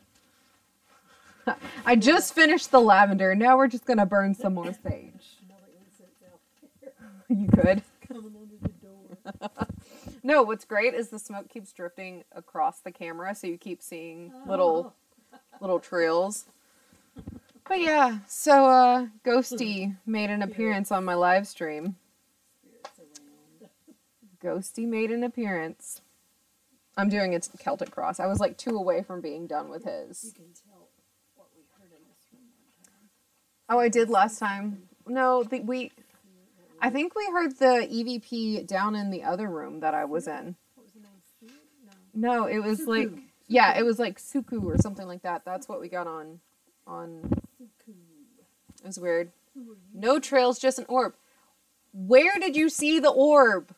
I just finished the lavender. Now we're just going to burn some more sage. Another incense out there. You could. Coming under the door. No, what's great is the smoke keeps drifting across the camera, so you keep seeing little trails. But yeah, so Ghosty made an appearance on my live stream. Spirits around. Ghosty made an appearance. I'm doing a Celtic Cross. I was 2 away from being done with You his. can tell what we heard in this room one time. Oh, I did last time. No, I think we heard the EVP down in the other room that I was in. What was the name? Sue? No. No, it was Suku. yeah, it was Suku or something like that. That's what we got on. Suku. It was weird. Who are you? No trails, just an orb. Where did you see the orb?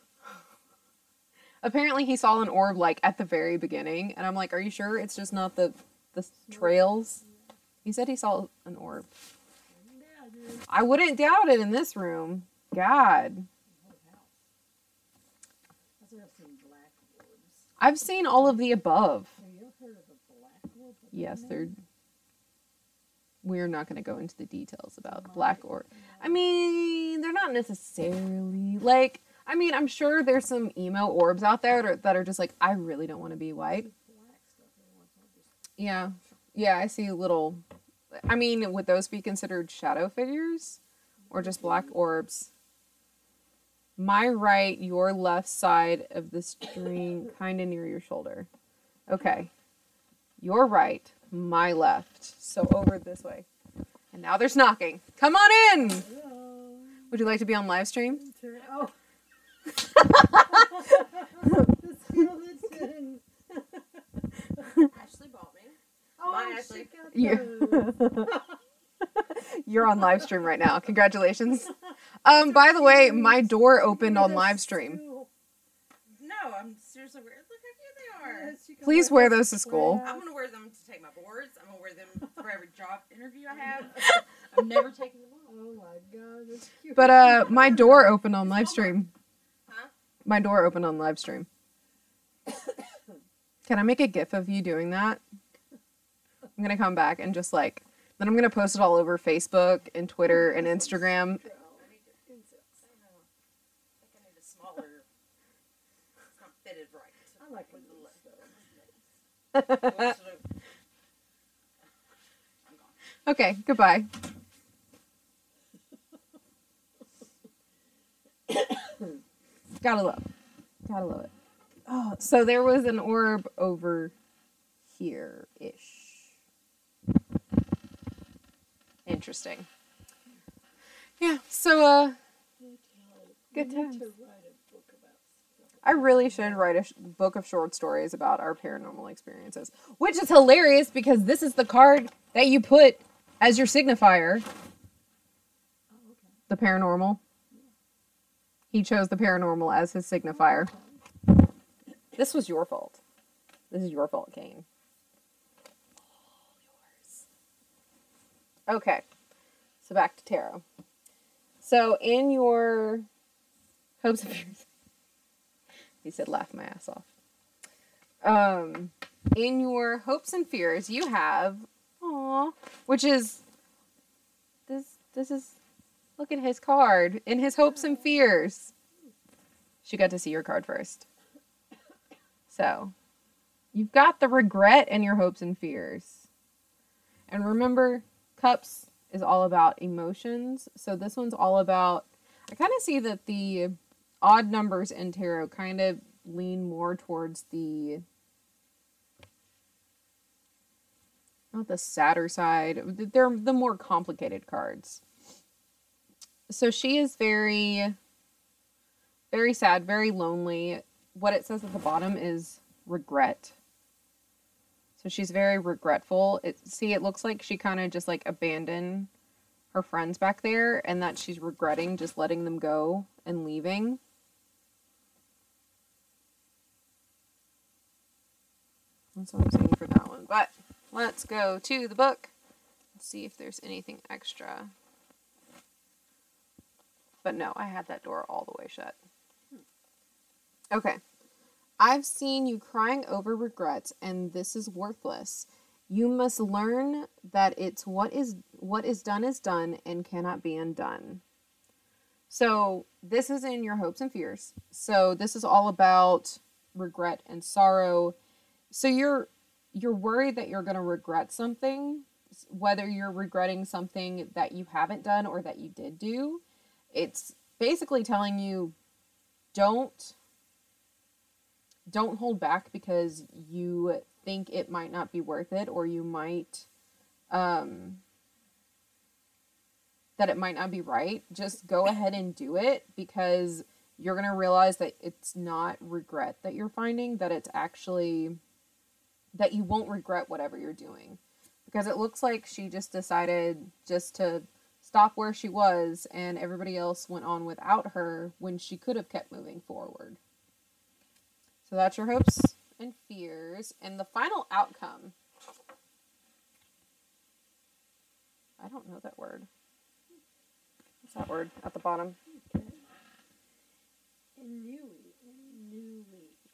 Apparently he saw an orb at the very beginning, and I'm like, are you sure it's just not the trails? He said he saw an orb. Yeah, dude. I wouldn't doubt it in this room. God. Whole house. I've never seen black orbs. I've seen all of the above. Have you ever heard of a black orb? Yes, we're not going to go into the details about black orb. I mean, they're not necessarily I'm sure there's some emo orbs out there that are just I really don't want to be white. Black stuff every once in a while, just Yeah. Yeah, I see little... I mean, would those be considered shadow figures? Or just black orbs? My right, your left side of the string, kind of near your shoulder. Okay. Your right, my left. So over this way. And now there's knocking. Come on in! hello. Would you like to be on live stream? Oh. The skeleton. Ashley bought me. Oh, Mine actually- she got those. You're on live stream right now. Congratulations. By the way, my door opened on live stream. No, I'm seriously weird. Look how cute they are. Yes, you can Please wear those to school. I'm gonna wear them to take my boards. I'm gonna wear them for every job interview I have. I'm never taking them off. Oh my god, that's cute. But my door opened on live stream. Huh? My door opened on live stream. Can I make a gif of you doing that? I'm gonna come back and just then I'm gonna post it all over Facebook and Twitter and Instagram. I think I need a smaller. It's not fitted right. I like with when the those left. though. What's the- I'm gone. Okay, goodbye. Gotta love. Gotta love it. Oh, so there was an orb over here-ish. Interesting. Yeah, so, good We need times. to write a book about stuff. I really should write a book of short stories about our paranormal experiences. Which is hilarious because this is the card that you put as your signifier. Oh, okay. The paranormal. He chose the paranormal as his signifier. This was your fault. This is your fault, Kane. All yours. Okay. So back to tarot. So in your hopes and fears. He said laugh my ass off. In your hopes and fears, you have which is this is look at his card. In his hopes and fears. She got to see your card first. So, you've got the regret in your hopes and fears. And remember, cups is all about emotions. So this one's all about, I kind of see that the odd numbers in tarot kind of lean more towards the, not the sadder side. They're the more complicated cards. So she is very, very sad, very lonely. What it says at the bottom is regret. So she's very regretful. It looks like she kind of just like abandoned her friends back there and that she's regretting just letting them go and leaving. That's what I'm saying for that one. But let's go to the book. Let's see if there's anything extra. But no, I had that door all the way shut. Okay. I've seen you crying over regrets, and this is worthless. You must learn that it's what is done and cannot be undone. So this is in your hopes and fears. So this is all about regret and sorrow. So you're worried that you're going to regret something, whether you're regretting something that you haven't done or that you did do. It's basically telling you don't hold back because you think it might not be worth it, or you might that it might not be right. Just go ahead and do it, because you're going to realize that it's not regret that you're finding, that it's actually that you won't regret whatever you're doing. Because it looks like she just decided just to stop where she was and everybody else went on without her when she could have kept moving forward. So that's your hopes and fears. And the final outcome. I don't know that word. What's that word at the bottom?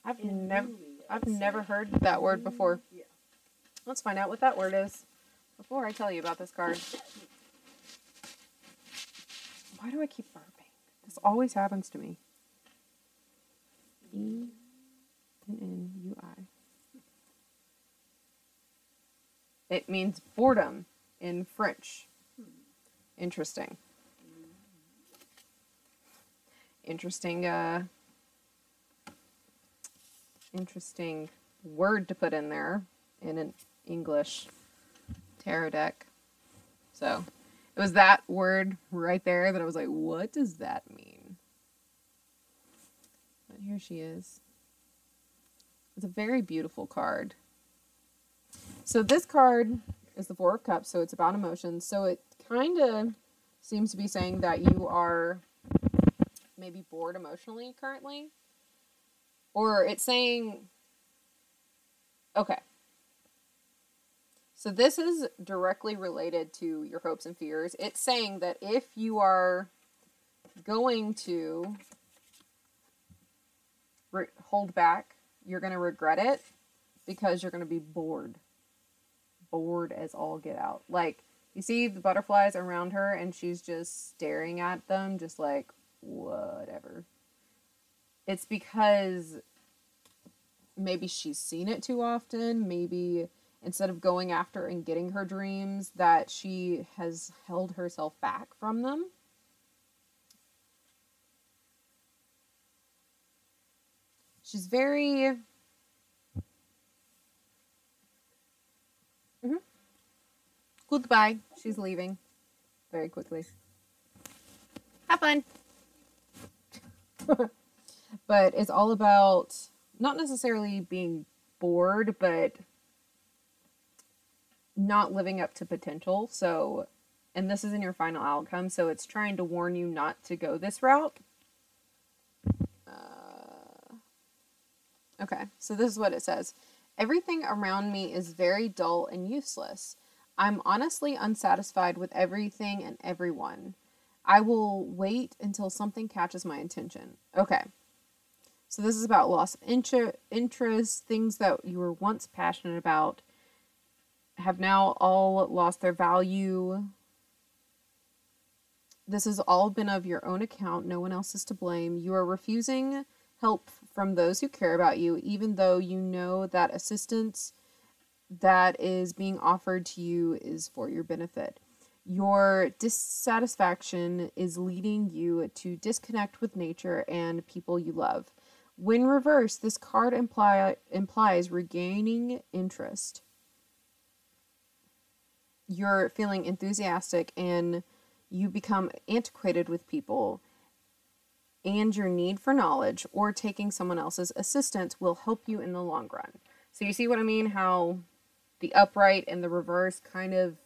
I've never heard that word before. Yeah. Let's find out what that word is before I tell you about this card. Why do I keep burping? This always happens to me. E-N-N-U-I. It means boredom in French. Interesting. Interesting word to put in there in an English tarot deck. So it was that word right there that I was like, what does that mean? But here she is. It's a very beautiful card. So this card is the Four of Cups, so it's about emotions. So it kind of seems to be saying that you are maybe bored emotionally currently. Or it's saying, okay. So this is directly related to your hopes and fears. It's saying that if you are going to hold back, you're going to regret it because you're going to be bored. Bored as all get out. Like, you see the butterflies around her and she's just staring at them just like, whatever. It's because maybe she's seen it too often. Maybe instead of going after and getting her dreams, that she has held herself back from them. She's very... Goodbye. She's leaving very quickly. Have fun. But it's all about not necessarily being bored, but not living up to potential. So, and this isn't your final outcome, so it's trying to warn you not to go this route. Okay, so this is what it says. Everything around me is very dull and useless. I'm honestly unsatisfied with everything and everyone. I will wait until something catches my attention. Okay. So this is about loss of interest, things that you were once passionate about have now all lost their value. This has all been of your own account. No one else is to blame. You are refusing help from those who care about you, even though you know that assistance that is being offered to you is for your benefit. Your dissatisfaction is leading you to disconnect with nature and people you love. When reversed, this card implies regaining interest. You're feeling enthusiastic and you become antiquated with people, and your need for knowledge or taking someone else's assistance will help you in the long run. So you see what I mean? How the upright and the reverse kind of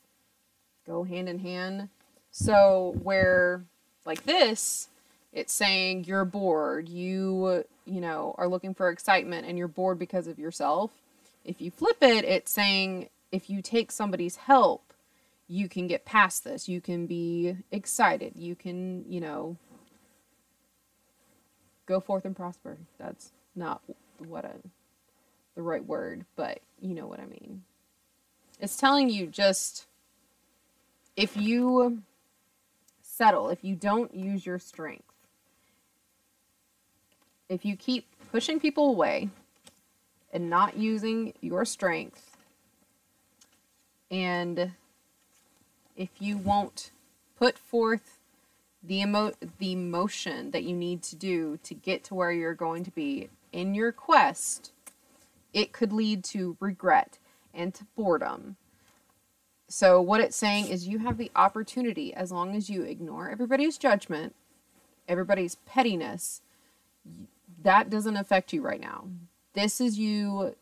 go hand in hand. So where, like this, it's saying you're bored, you know, are looking for excitement and you're bored because of yourself. If you flip it, it's saying if you take somebody's help, you can get past this. You can be excited. You can, you know, go forth and prosper. That's not the right word, but you know what I mean. It's telling you just, if you settle, if you don't use your strength, if you keep pushing people away and not using your strength, and if you won't put forth the emotion that you need to do to get to where you're going to be in your quest, it could lead to regret and to boredom. So what it's saying is you have the opportunity, as long as you ignore everybody's judgment, everybody's pettiness, that doesn't affect you right now. This is you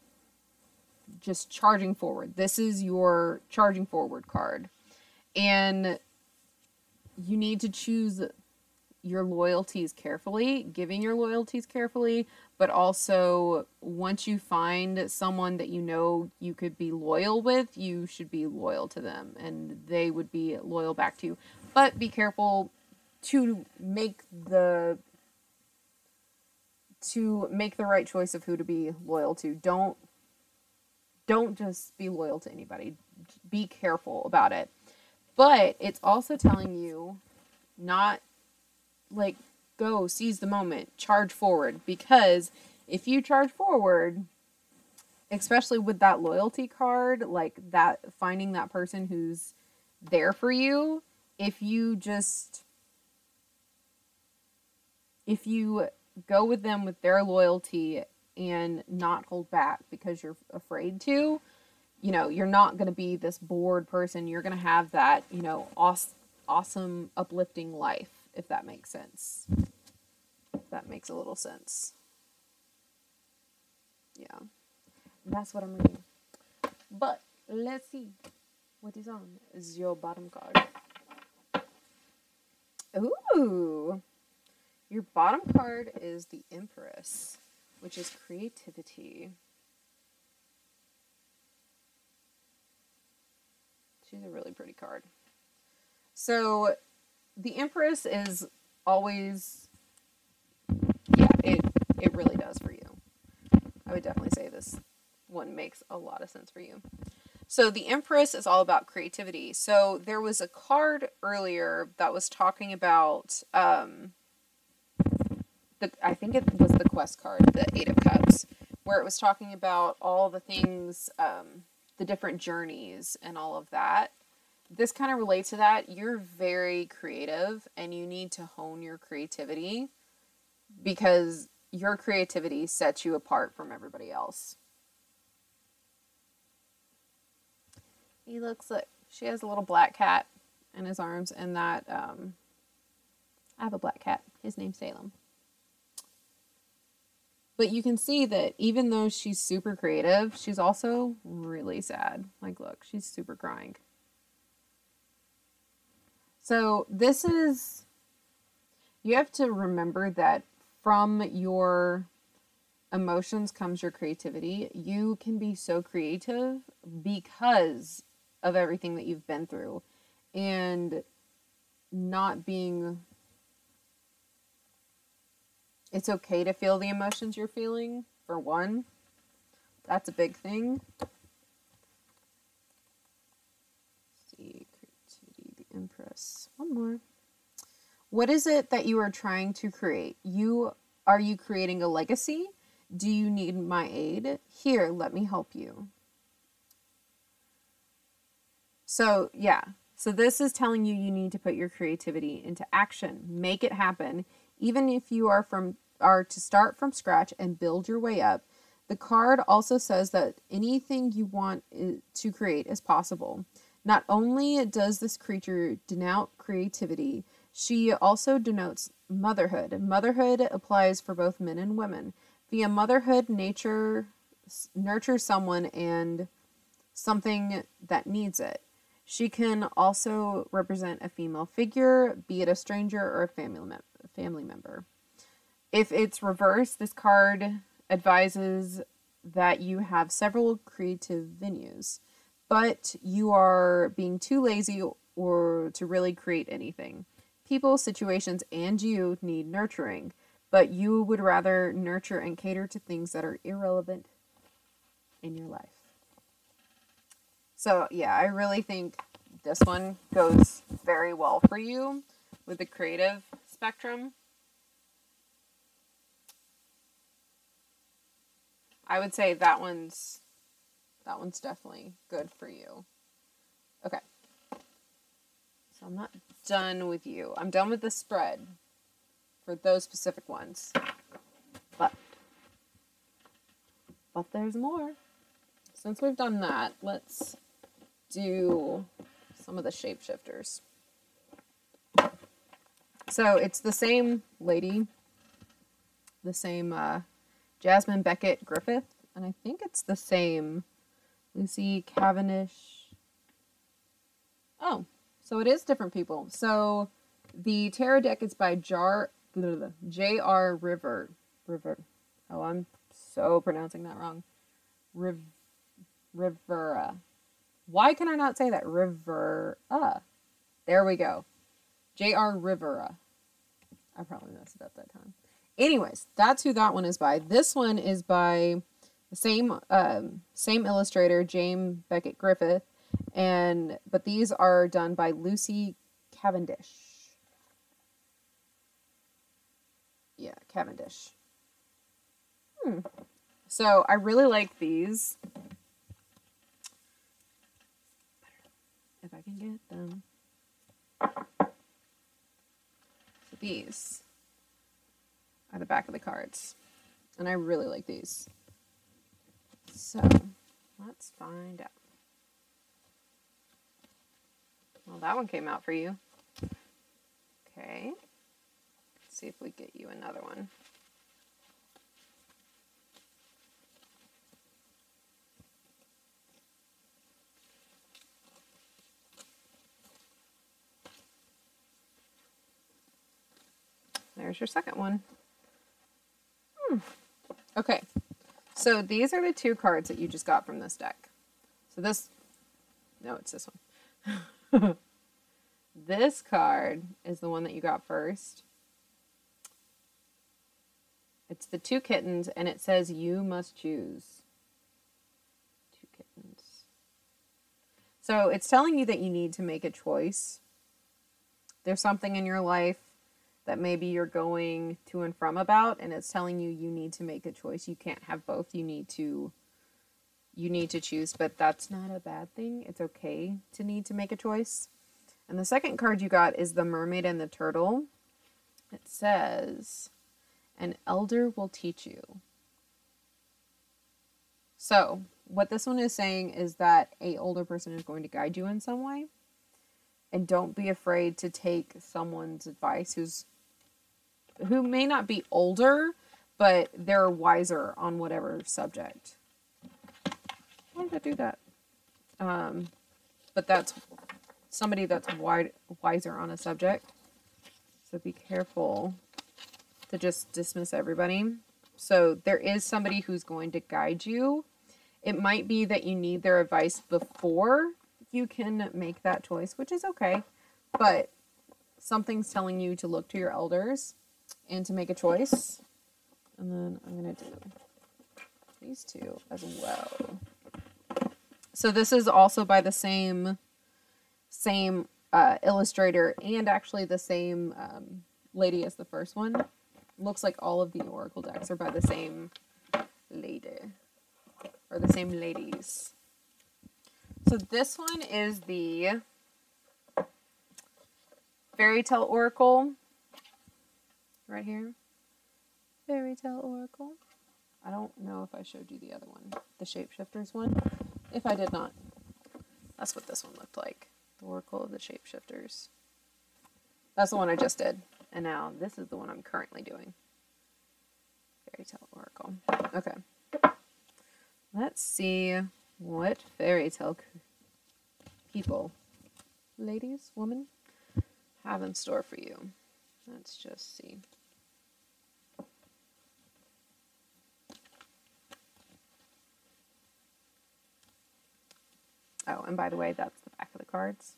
just charging forward. This is your charging forward card. And you need to choose your loyalties carefully, giving your loyalties carefully, but also once you find someone that you know you could be loyal with, you should be loyal to them and they would be loyal back to you. But be careful to make the right choice of who to be loyal to. Don't just be loyal to anybody. Be careful about it. But it's also telling you not, like, go, seize the moment, charge forward. Because if you charge forward, especially with that loyalty card, like that, finding that person who's there for you, if you go with them with their loyalty and not hold back because you're afraid to, you know, you're not going to be this bored person. You're going to have that, you know, awesome, uplifting life, if that makes sense. If that makes a little sense. Yeah. That's what I'm reading. But let's see what is on your bottom card. Ooh. Your bottom card is the Empress, which is creativity. She's a really pretty card. So, the Empress is always, yeah, it really does for you. I would definitely say this one makes a lot of sense for you. So, the Empress is all about creativity. So, there was a card earlier that was talking about, I think it was the quest card, the Eight of Cups, where it was talking about all the things, the different journeys and all of that. This kind of relates to that. You're very creative and you need to hone your creativity because your creativity sets you apart from everybody else. He looks like she has a little black cat in his arms, and that I have a black cat. His name's Salem. But you can see that even though she's super creative, she's also really sad. Like, look, she's super crying. So this is, you have to remember that from your emotions comes your creativity. You can be so creative because of everything that you've been through, and not being, it's okay to feel the emotions you're feeling, for one. That's a big thing. Let's see, creativity, the Empress. One more. What is it that you are trying to create? Are you creating a legacy? Do you need my aid? Here, let me help you. So, yeah. So this is telling you need to put your creativity into action. Make it happen. Even if you are to start from scratch and build your way up. The card also says that anything you want to create is possible. Not only does this creature denote creativity, she also denotes motherhood. Motherhood applies for both men and women. Via motherhood, nature nurtures someone and something that needs it. She can also represent a female figure, be it a stranger or a family member. If it's reversed, this card advises that you have several creative venues, but you are being too lazy or to really create anything. People, situations, and you need nurturing, but you would rather nurture and cater to things that are irrelevant in your life. So, yeah, I really think this one goes very well for you with the creative spectrum. I would say that one's definitely good for you. Okay. So I'm not done with you. I'm done with the spread for those specific ones. But there's more. Since we've done that, let's do some of the shapeshifters. So it's the same lady, the same Jasmine Beckett Griffith, and I think it's the same Lucy Cavendish. Oh, so it is different people. So the tarot deck is by J.R. River. Oh, I'm so pronouncing that wrong. Rivera. Why can I not say that? Rivera. There we go. J.R. Rivera. I probably messed it up that time. Anyways, that's who that one is by. This one is by the same illustrator, James Beckett Griffith, but these are done by Lucy Cavendish. Yeah, Cavendish. So I really like these. If I can get them. So these are the back of the cards. And I really like these. So, let's find out. Well, that one came out for you. Okay. Let's see if we get you another one. There's your second one. Okay, so these are the two cards that you just got from this deck. So it's this one. This card is the one that you got first. It's the two kittens, and it says you must choose. Two kittens. So it's telling you that you need to make a choice. There's something in your life that maybe you're going to and from about, and it's telling you you need to make a choice. You can't have both. You need to choose, but that's not a bad thing. It's okay to need to make a choice. And the second card you got is the Mermaid and the Turtle. It says, an elder will teach you. So what this one is saying is that a older person is going to guide you in some way. And don't be afraid to take someone's advice who may not be older, but they're wiser on whatever subject. Why did I do that? But that's somebody that's wiser on a subject. So be careful to just dismiss everybody. So there is somebody who's going to guide you. It might be that you need their advice before you can make that choice, which is okay. But something's telling you to look to your elders and to make a choice. And then I'm going to do these two as well. So this is also by the same illustrator and actually the same lady as the first one. Looks like all of the Oracle decks are by the same lady. Or the same ladies. So this one is the Fairy Tale Oracle. Right here. Fairy Tale Oracle. I don't know if I showed you the other one. The Shapeshifters one. If I did not. That's what this one looked like. The Oracle of the Shapeshifters. That's the one I just did. And now this is the one I'm currently doing. Fairy Tale Oracle. Okay. Let's see what fairy tale people, ladies, women, have in store for you. Let's just see. Oh, and by the way, that's the back of the cards.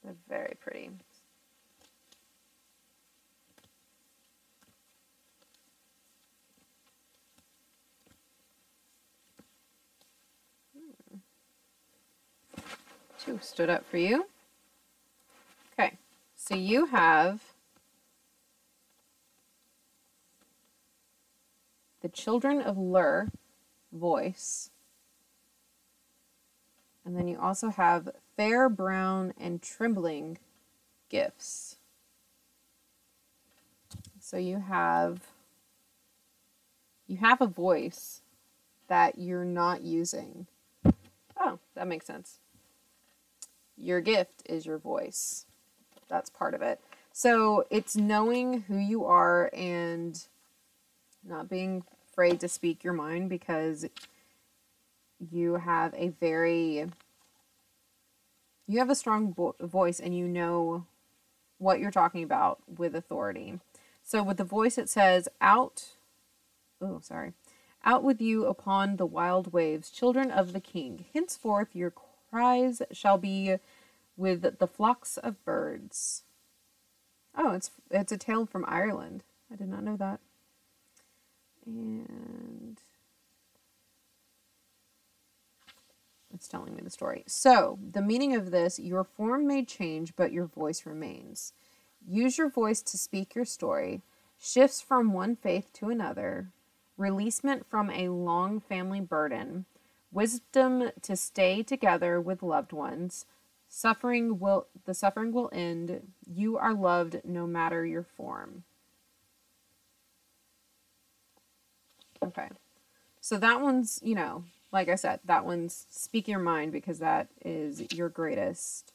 They're very pretty. Two stood up for you. Okay, so you have the Children of Lur voice. And then you also have Fair, Brown, and Trembling gifts. So you have a voice that you're not using. Oh, that makes sense. Your gift is your voice. That's part of it. So it's knowing who you are and not being afraid to speak your mind, because you have a strong voice and you know what you're talking about with authority. So with the voice it says, out with you upon the wild waves, children of the king. Henceforth your cries shall be with the flocks of birds. Oh, it's a tale from Ireland. I did not know that. And it's telling me the story. So, the meaning of this, your form may change, but your voice remains. Use your voice to speak your story, shifts from one faith to another, releasement from a long family burden, wisdom to stay together with loved ones. The suffering will end. You are loved no matter your form. Okay. So that one's, like I said, that one's speak your mind, because that is your greatest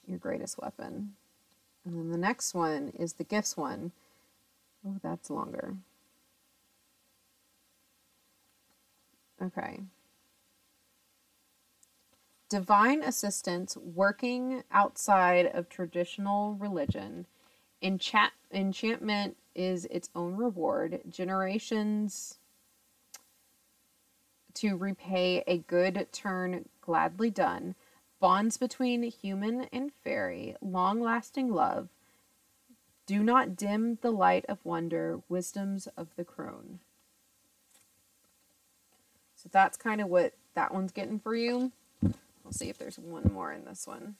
weapon. And then the next one is the gifts one. Oh, that's longer. Okay. Divine assistance working outside of traditional religion. Enchantment is its own reward. Generations to repay a good turn gladly done. Bonds between human and fairy. Long-lasting love. Do not dim the light of wonder. Wisdoms of the crone. So that's kind of what that one's getting for you. We'll see if there's one more in this one.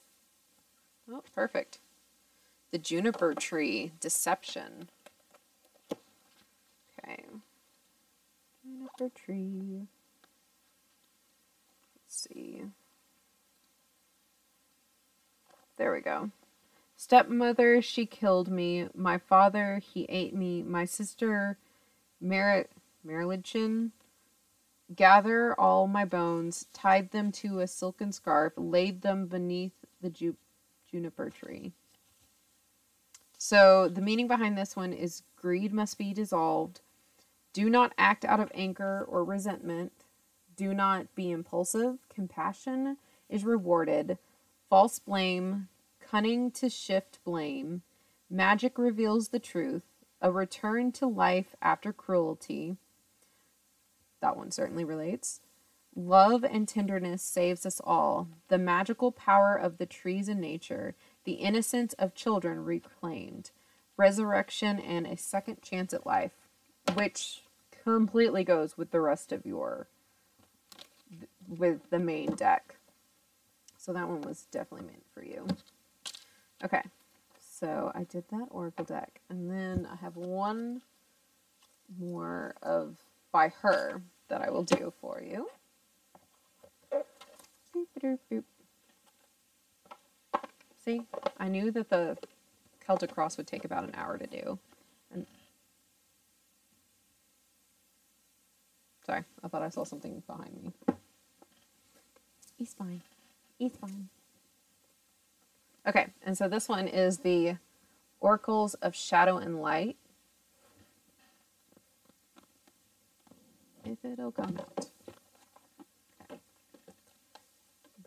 Oh, perfect. The Juniper Tree, Deception. Okay. Juniper Tree. Let's see. There we go. Stepmother, she killed me. My father, he ate me. My sister, Marilyn, gather all my bones, tied them to a silken scarf, laid them beneath the juniper tree. So the meaning behind this one is greed must be dissolved. Do not act out of anger or resentment. Do not be impulsive. Compassion is rewarded. False blame, cunning to shift blame. Magic reveals the truth. A return to life after cruelty. That one certainly relates. Love and tenderness saves us all. The magical power of the trees and nature. The innocence of children reclaimed. Resurrection and a second chance at life. Which completely goes with the rest of with the main deck. So that one was definitely meant for you. Okay. So I did that Oracle deck. And then I have one more by her that I will do for you. See, I knew that the Celtic Cross would take about an hour to do. And sorry, I thought I saw something behind me. He's fine. He's fine. Okay, and so this one is the Oracles of Shadow and Light. If it'll come out. Okay.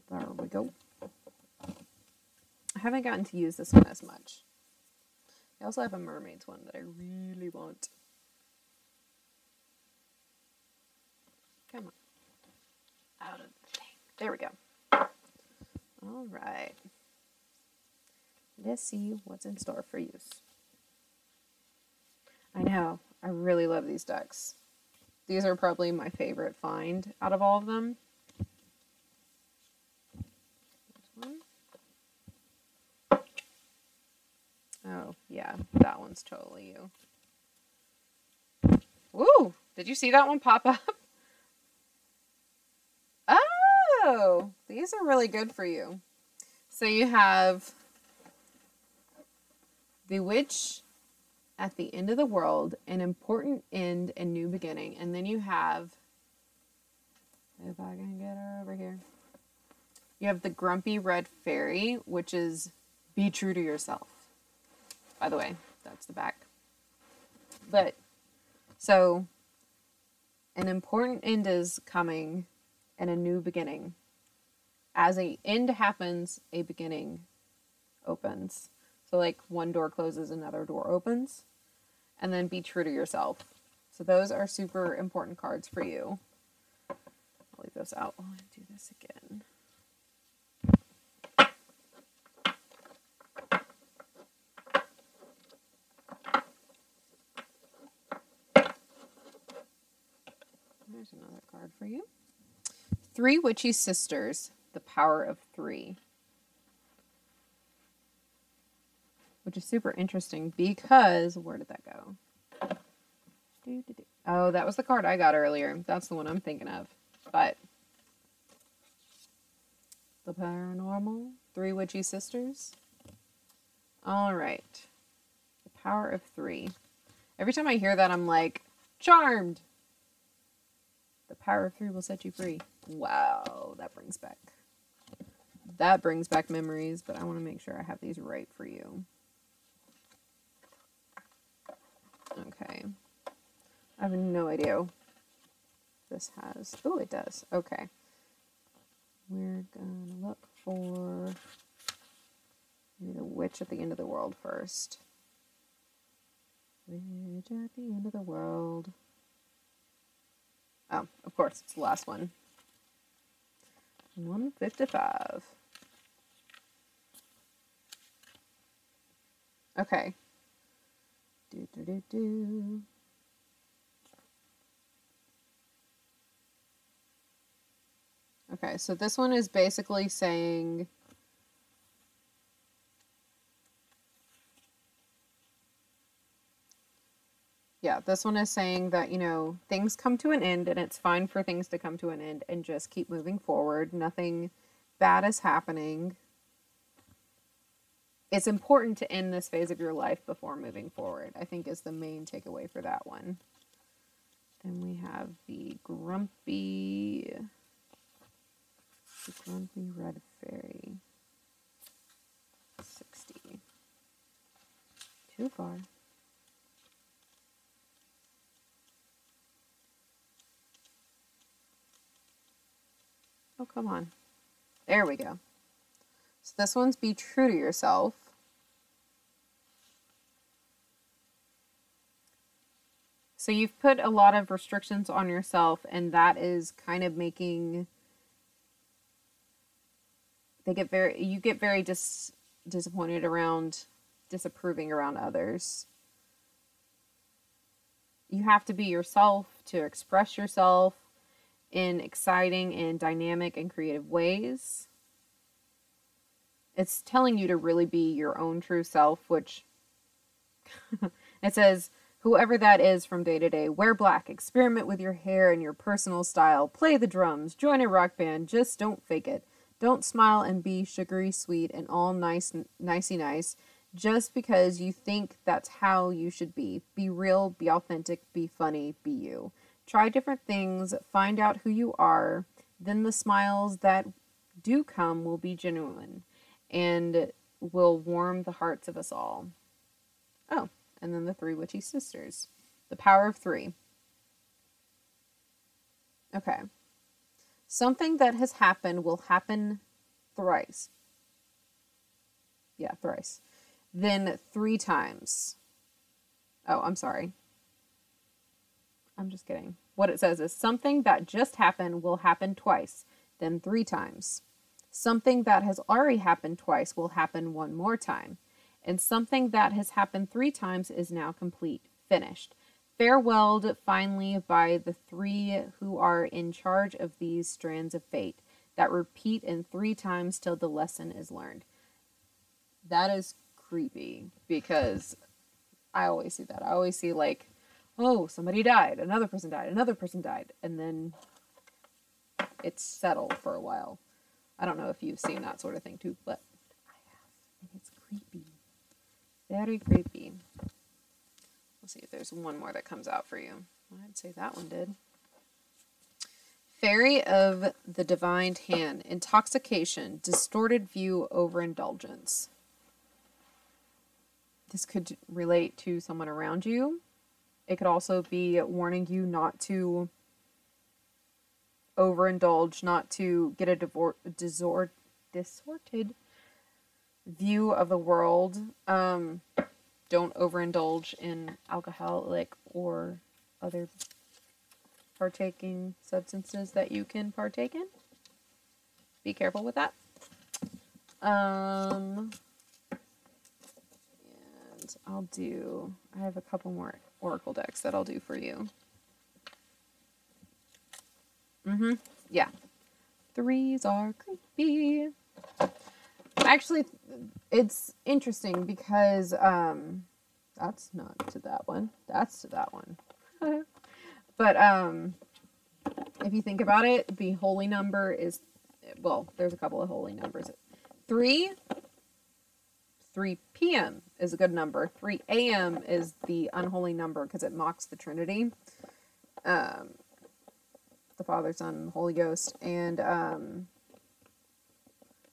There we go. I haven't gotten to use this one as much. I also have a mermaid's one that I really want. Come on. Out of the thing. There we go. All right. Let's see what's in store for use. I know. I really love these decks. These are probably my favorite find out of all of them. This one. Oh, yeah. That one's totally you. Woo! Did you see that one pop up? Oh! These are really good for you. So you have the Witch at the End of the World, an important end and new beginning. And then you have, if I can get her over here, you have the Grumpy Red Fairy, which is be true to yourself. By the way, that's the back. But, so, an important end is coming and a new beginning. As an end happens, a beginning opens. So like one door closes, another door opens. And then be true to yourself. So those are super important cards for you. I'll leave those out while I do this again. There's another card for you. 3 Witchy Sisters, the Power of 3. Which is super interesting because, where did that go? Oh, that was the card I got earlier. That's the one I'm thinking of. But, the paranormal, 3 Witchy Sisters. All right. The Power of 3. Every time I hear that, I'm like, charmed. The power of 3 will set you free. Wow, that brings back memories, but I want to make sure I have these right for you. Okay. I have no idea if this has... Oh, it does. Okay. We're going to look for maybe the Witch at the End of the World first. Witch at the End of the World. Oh, of course, it's the last one. 155. Okay. Okay, so this one is basically saying Yeah, this one is saying that, you know, things come to an end and it's fine for things to come to an end and just keep moving forward. Nothing bad is happening. It's important to end this phase of your life before moving forward, I think is the main takeaway for that one. Then we have the grumpy red fairy. 60. Too far. Oh, come on. There we go. So this one's be true to yourself. So you've put a lot of restrictions on yourself, and that is kind of making you get very disappointed around, disapproving around others. You have to be yourself to express yourself in exciting and dynamic and creative ways. It's telling you to really be your own true self, which it says, whoever that is from day to day, wear black, experiment with your hair and your personal style, play the drums, join a rock band, just don't fake it. Don't smile and be sugary sweet and all nicey nice just because you think that's how you should be. Be real, be authentic, be funny, be you. Try different things, find out who you are, then the smiles that do come will be genuine and will warm the hearts of us all. Oh, and then the 3 witchy sisters. The power of 3. Okay. Something that has happened will happen thrice. Yeah, thrice. Then 3 times. Oh, I'm sorry. I'm just kidding. What it says is something that just happened will happen twice, then 3 times. Something that has already happened twice will happen 1 more time. And something that has happened 3 times is now complete, finished. Farewelled finally by the 3 who are in charge of these strands of fate that repeat in 3 times till the lesson is learned. That is creepy because I always see that. I always see like, oh, somebody died, another person died, and then it's settled for a while. I don't know if you've seen that sort of thing too, but I have, and it's creepy. Very creepy. Let's see if there's one more that comes out for you. I'd say that one did. Fairy of the Divined Hand. Intoxication. Distorted view. Overindulgence. This could relate to someone around you. It could also be warning you not to overindulge, not to get a distorted view of the world. Don't overindulge in alcoholic or other partaking substances that you can partake in. Be careful with that. And I have a couple more oracle decks that I'll do for you. Yeah. 3s are creepy. Actually, it's interesting because that's not to that one. That's to that one. But if you think about it, the holy number is, well, there's a couple of holy numbers. 3 p.m. is a good number. 3 a.m. is the unholy number because it mocks the Trinity. The Father, Son, and the Holy Ghost. And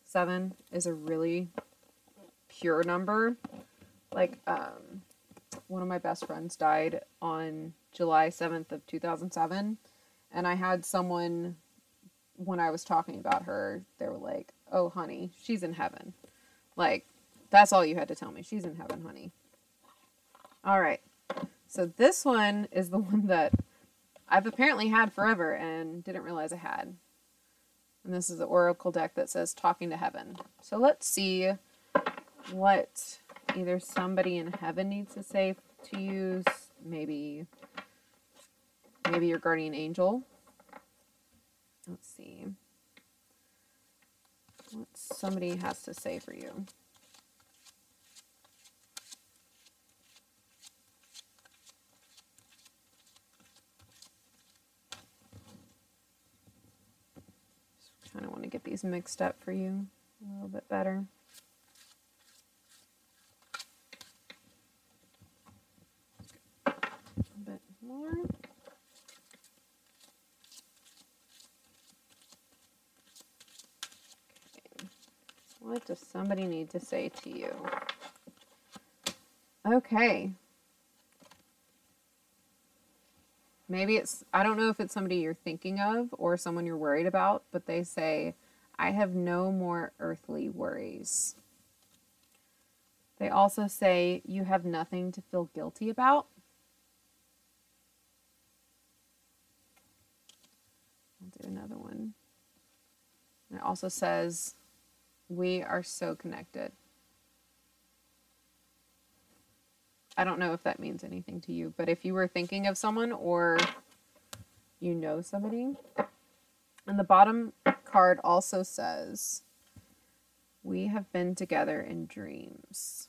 7 is a really pure number. Like, one of my best friends died on July 7th of 2007. And I had someone, when I was talking about her, they were like, oh, honey, she's in heaven. Like, that's all you had to tell me. She's in heaven, honey. All right. So this one is the one that I've apparently had forever and didn't realize I had. And this is the oracle deck that says Talking to Heaven. So let's see what either somebody in heaven needs to say to you. Maybe your guardian angel. Let's see what somebody has to say for you. Kind of want to get these mixed up for you a little bit better. A bit more. Okay. What does somebody need to say to you? Okay. Maybe it's, I don't know if it's somebody you're thinking of or someone you're worried about, but they say, I have no more earthly worries. They also say, you have nothing to feel guilty about. I'll do another one. It also says, we are so connected. I don't know if that means anything to you, but if you were thinking of someone or you know somebody, and the bottom card also says, we have been together in dreams.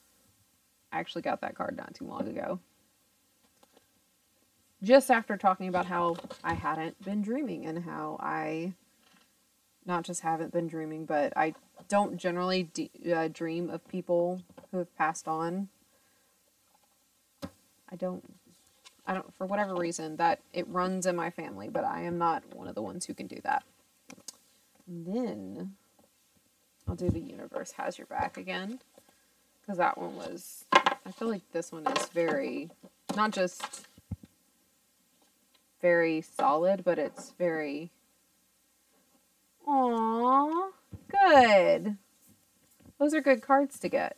I actually got that card not too long ago. Just after talking about how I hadn't been dreaming and how I not just haven't been dreaming, but I don't generally dream of people who have passed on. I don't, for whatever reason, that it runs in my family, but I am not one of the ones who can do that. And then I'll do the universe has your back again, because that one was, I feel like this one is very, not just very solid, but it's very, aww, good. Those are good cards to get.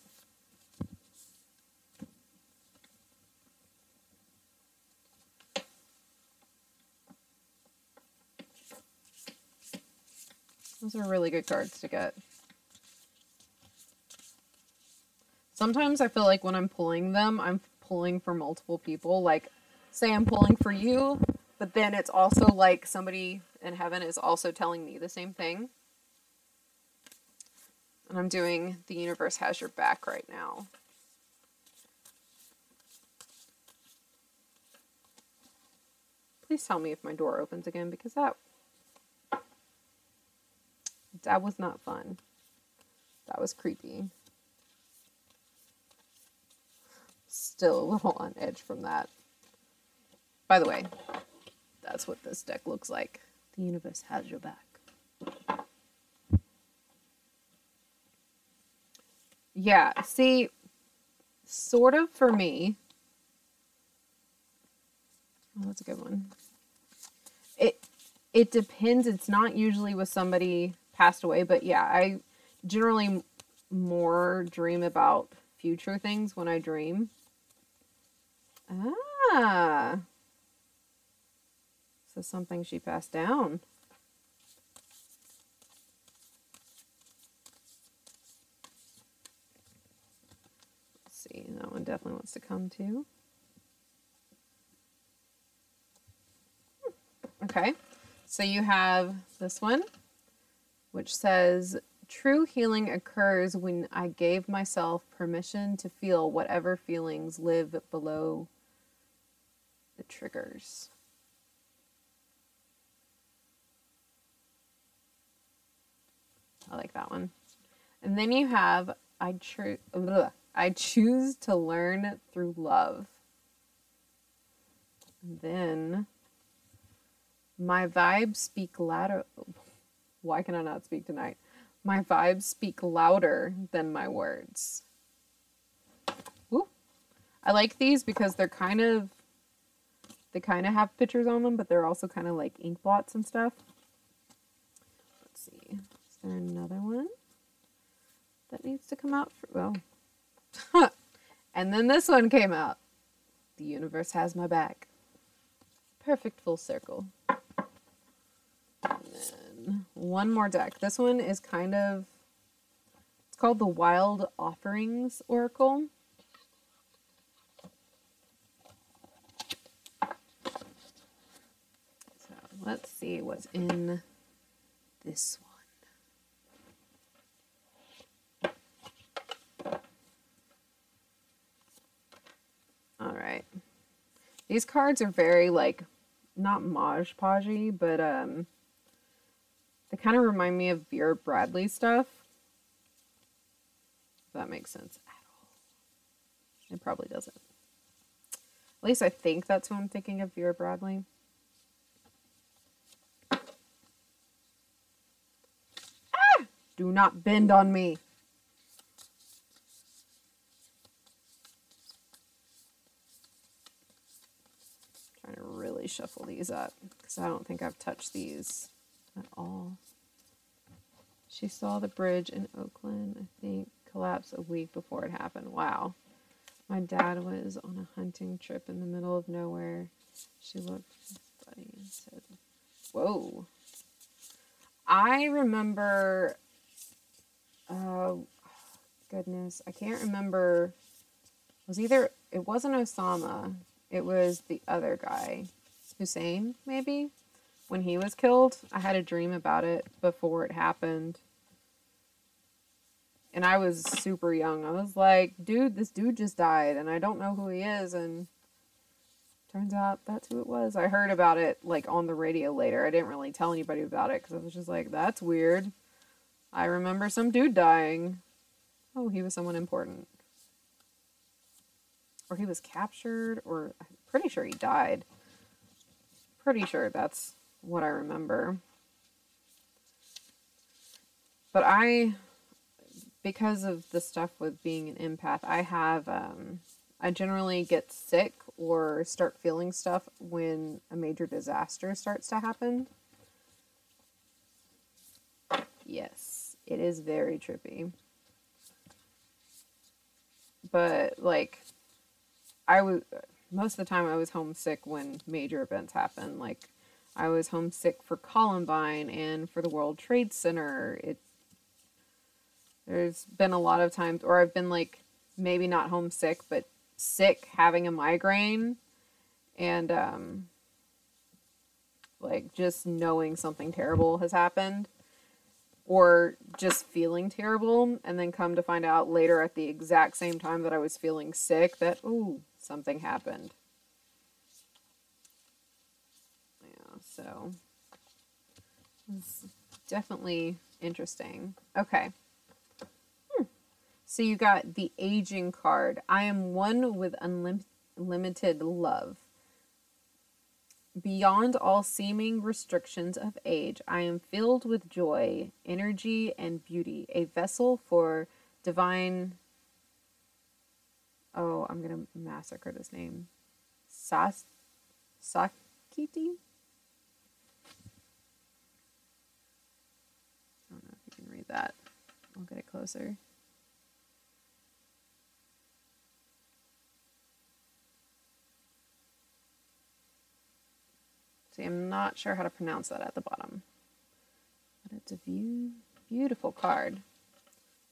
Those are really good cards to get. Sometimes I feel like when I'm pulling them, I'm pulling for multiple people. Like, say I'm pulling for you, but then it's also like somebody in heaven is also telling me the same thing. And I'm doing the universe has your back right now. Please tell me if my door opens again, because that was not fun. That was creepy. Still a little on edge from that. By the way, that's what this deck looks like. The universe has your back. Yeah, see, sort of for me. Oh, that's a good one. It depends. It's not usually with somebody passed away, but yeah, I generally more dream about future things when I dream. Ah. So something she passed down. Let's see, that one definitely wants to come too. Okay, so you have this one, which says, true healing occurs when I gave myself permission to feel whatever feelings live below the triggers. I like that one. And then you have, I choose to learn through love. And then, my vibes speak louder. Why can I not speak tonight? My vibes speak louder than my words. Woo. I like these because they kind of have pictures on them, but they're also kind of like ink blots and stuff. Let's see. Is there another one that needs to come out? Well, and then this one came out. The universe has my back. Perfect full circle. And then one more deck. This one is kind of, it's called the Wild Offerings Oracle. So let's see what's in this one. All right. These cards are very like, not Maj Podgy, but they kind of remind me of Vera Bradley stuff. If that makes sense at all. It probably doesn't. At least I think that's who I'm thinking of, Vera Bradley. Ah! Do not bend on me. Trying to really shuffle these up because I don't think I've touched these at all. She saw the bridge in Oakland, I think, collapse a week before it happened. Wow. My dad was on a hunting trip in the middle of nowhere. She looked at his buddy and said, whoa. I remember, oh, goodness, I can't remember. It wasn't Osama. It was the other guy. Hussein, maybe? When he was killed. I had a dream about it before it happened. And I was super young. I was like, dude, this dude just died, and I don't know who he is, and turns out that's who it was. I heard about it, like, on the radio later. I didn't really tell anybody about it, because I was just like, that's weird. I remember some dude dying. Oh, he was someone important. Or he was captured, or I'm pretty sure he died. Pretty sure that's what I remember. But because of the stuff with being an empath, I generally get sick or start feeling stuff when a major disaster starts to happen. Yes, it is very trippy. But, like, most of the time I was homesick when major events happen. Like, I was homesick for Columbine and for the World Trade Center. There's been a lot of times, or I've been, like, maybe not homesick, but sick, having a migraine, and, like, just knowing something terrible has happened, or just feeling terrible, and then come to find out later at the exact same time that I was feeling sick that, ooh, something happened. Yeah, so it's definitely interesting. Okay. So you got the aging card. I am one with unlimited love. Beyond all seeming restrictions of age, I am filled with joy, energy, and beauty. A vessel for divine... Oh, I'm going to massacre this name. Sakiti? I don't know if you can read that. I'll get it closer. See, I'm not sure how to pronounce that at the bottom. But it's a beautiful card.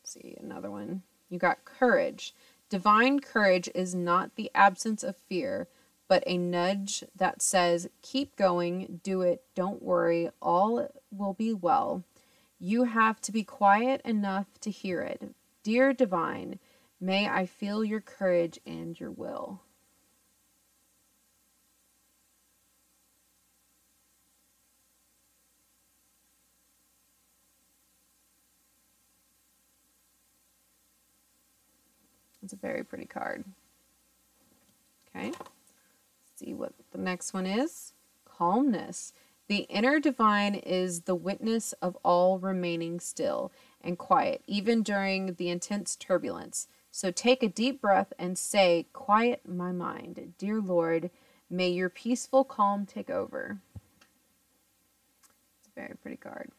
Let's see, another one. You got courage. Divine courage is not the absence of fear, but a nudge that says, keep going, do it, don't worry, all will be well. You have to be quiet enough to hear it. Dear Divine, may I feel your courage and your will. It's a very pretty card. Okay. Let's see what the next one is. Calmness. The inner divine is the witness of all remaining still and quiet, even during the intense turbulence. So take a deep breath and say, quiet my mind. Dear Lord, may your peaceful calm take over. It's a very pretty card.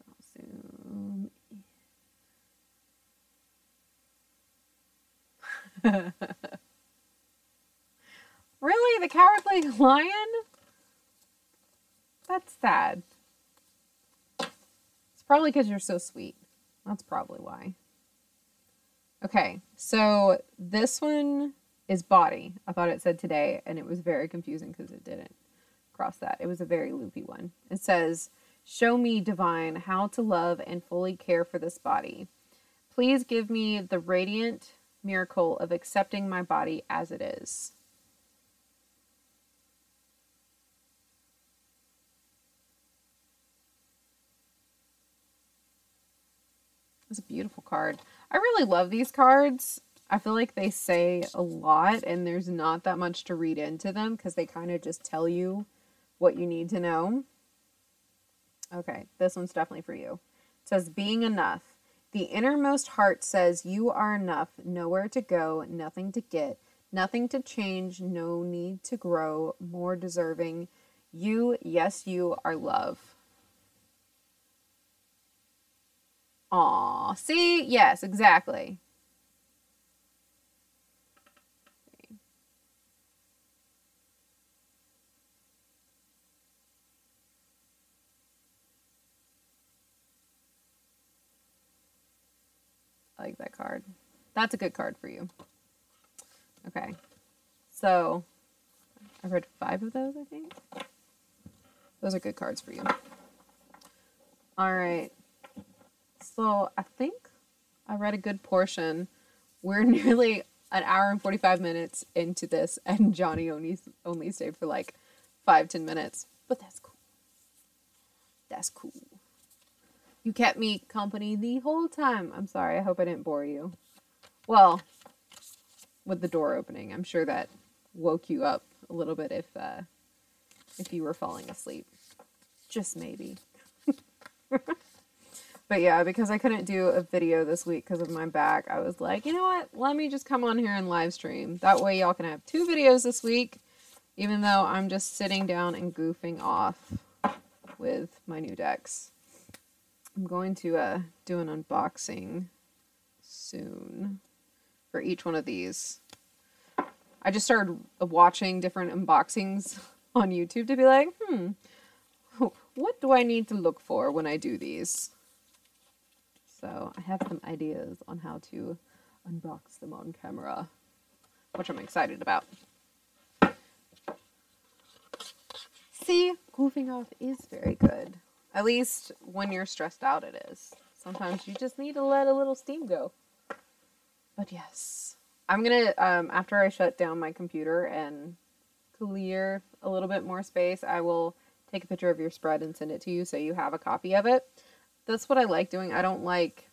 I'll zoom. Really? The Cowardly Lion? That's sad. It's probably because you're so sweet. That's probably why. Okay, so this one is body. I thought it said today, and it was very confusing because it didn't cross that. It was a very loopy one. It says, show me, divine, how to love and fully care for this body. Please give me the radiant miracle of accepting my body as it is. It's a beautiful card. I really love these cards. I feel like they say a lot and there's not that much to read into them because they kind of just tell you what you need to know. Okay, this one's definitely for you. It says, being enough. The innermost heart says you are enough, nowhere to go, nothing to get, nothing to change, no need to grow, more deserving. You, yes, you are love. Aw, see? Yes, exactly. I like that card. That's a good card for you. Okay. So, I read 5 of those, I think. Those are good cards for you. Alright. So, I think I read a good portion. We're nearly an hour and 45 minutes into this, and Johnny only stayed for like 5-10 minutes. But that's cool. That's cool. You kept me company the whole time. I'm sorry. I hope I didn't bore you. Well, with the door opening, I'm sure that woke you up a little bit if you were falling asleep. Just maybe. But yeah, because I couldn't do a video this week because of my back, I was like, you know what? Let me just come on here and live stream. That way y'all can have 2 videos this week, even though I'm just sitting down and goofing off with my new decks. I'm going to do an unboxing soon for each one of these. I just started watching different unboxings on YouTube to be like, what do I need to look for when I do these? So I have some ideas on how to unbox them on camera, which I'm excited about. See, goofing off is very good. At least when you're stressed out, it is. Sometimes you just need to let a little steam go. But yes, I'm gonna, after I shut down my computer and clear a little bit more space, I will take a picture of your spread and send it to you so you have a copy of it. That's what I like doing. I don't like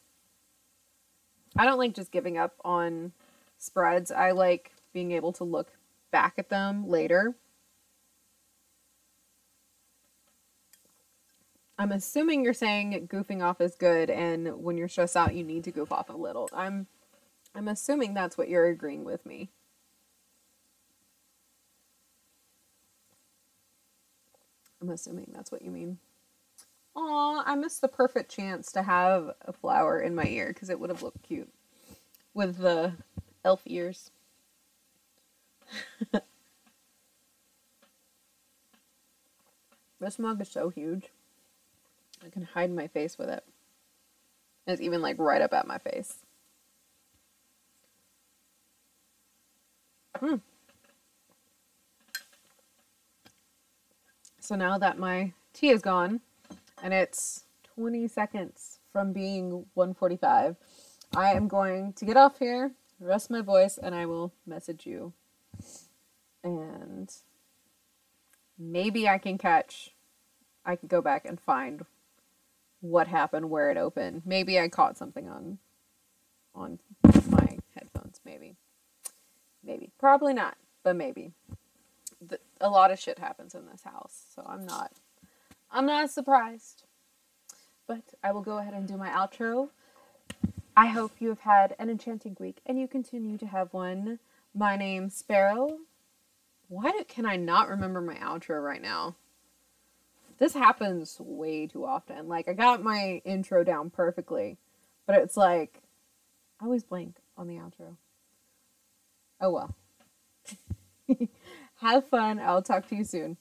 just giving up on spreads. I like being able to look back at them later. I'm assuming you're saying goofing off is good, and when you're stressed out, you need to goof off a little. I'm assuming that's what you're agreeing with me. I'm assuming that's what you mean. Aw, I missed the perfect chance to have a flower in my ear because it would have looked cute with the elf ears. This mug is so huge. I can hide my face with it. It's even like right up at my face. So now that my tea is gone, and it's 20 seconds from being 1:45, I am going to get off here, rest my voice, and I will message you. And maybe I can go back and find what happened, where it opened. Maybe I caught something on my headphones, maybe. Maybe. Probably not, but maybe. A lot of shit happens in this house, so I'm not surprised. But I will go ahead and do my outro. I hope you have had an enchanting week, and you continue to have one. My name's Sparrow. Can I not remember my outro right now? This happens way too often. Like, I got my intro down perfectly, but it's like, I always blank on the outro. Oh well. Have fun. I'll talk to you soon.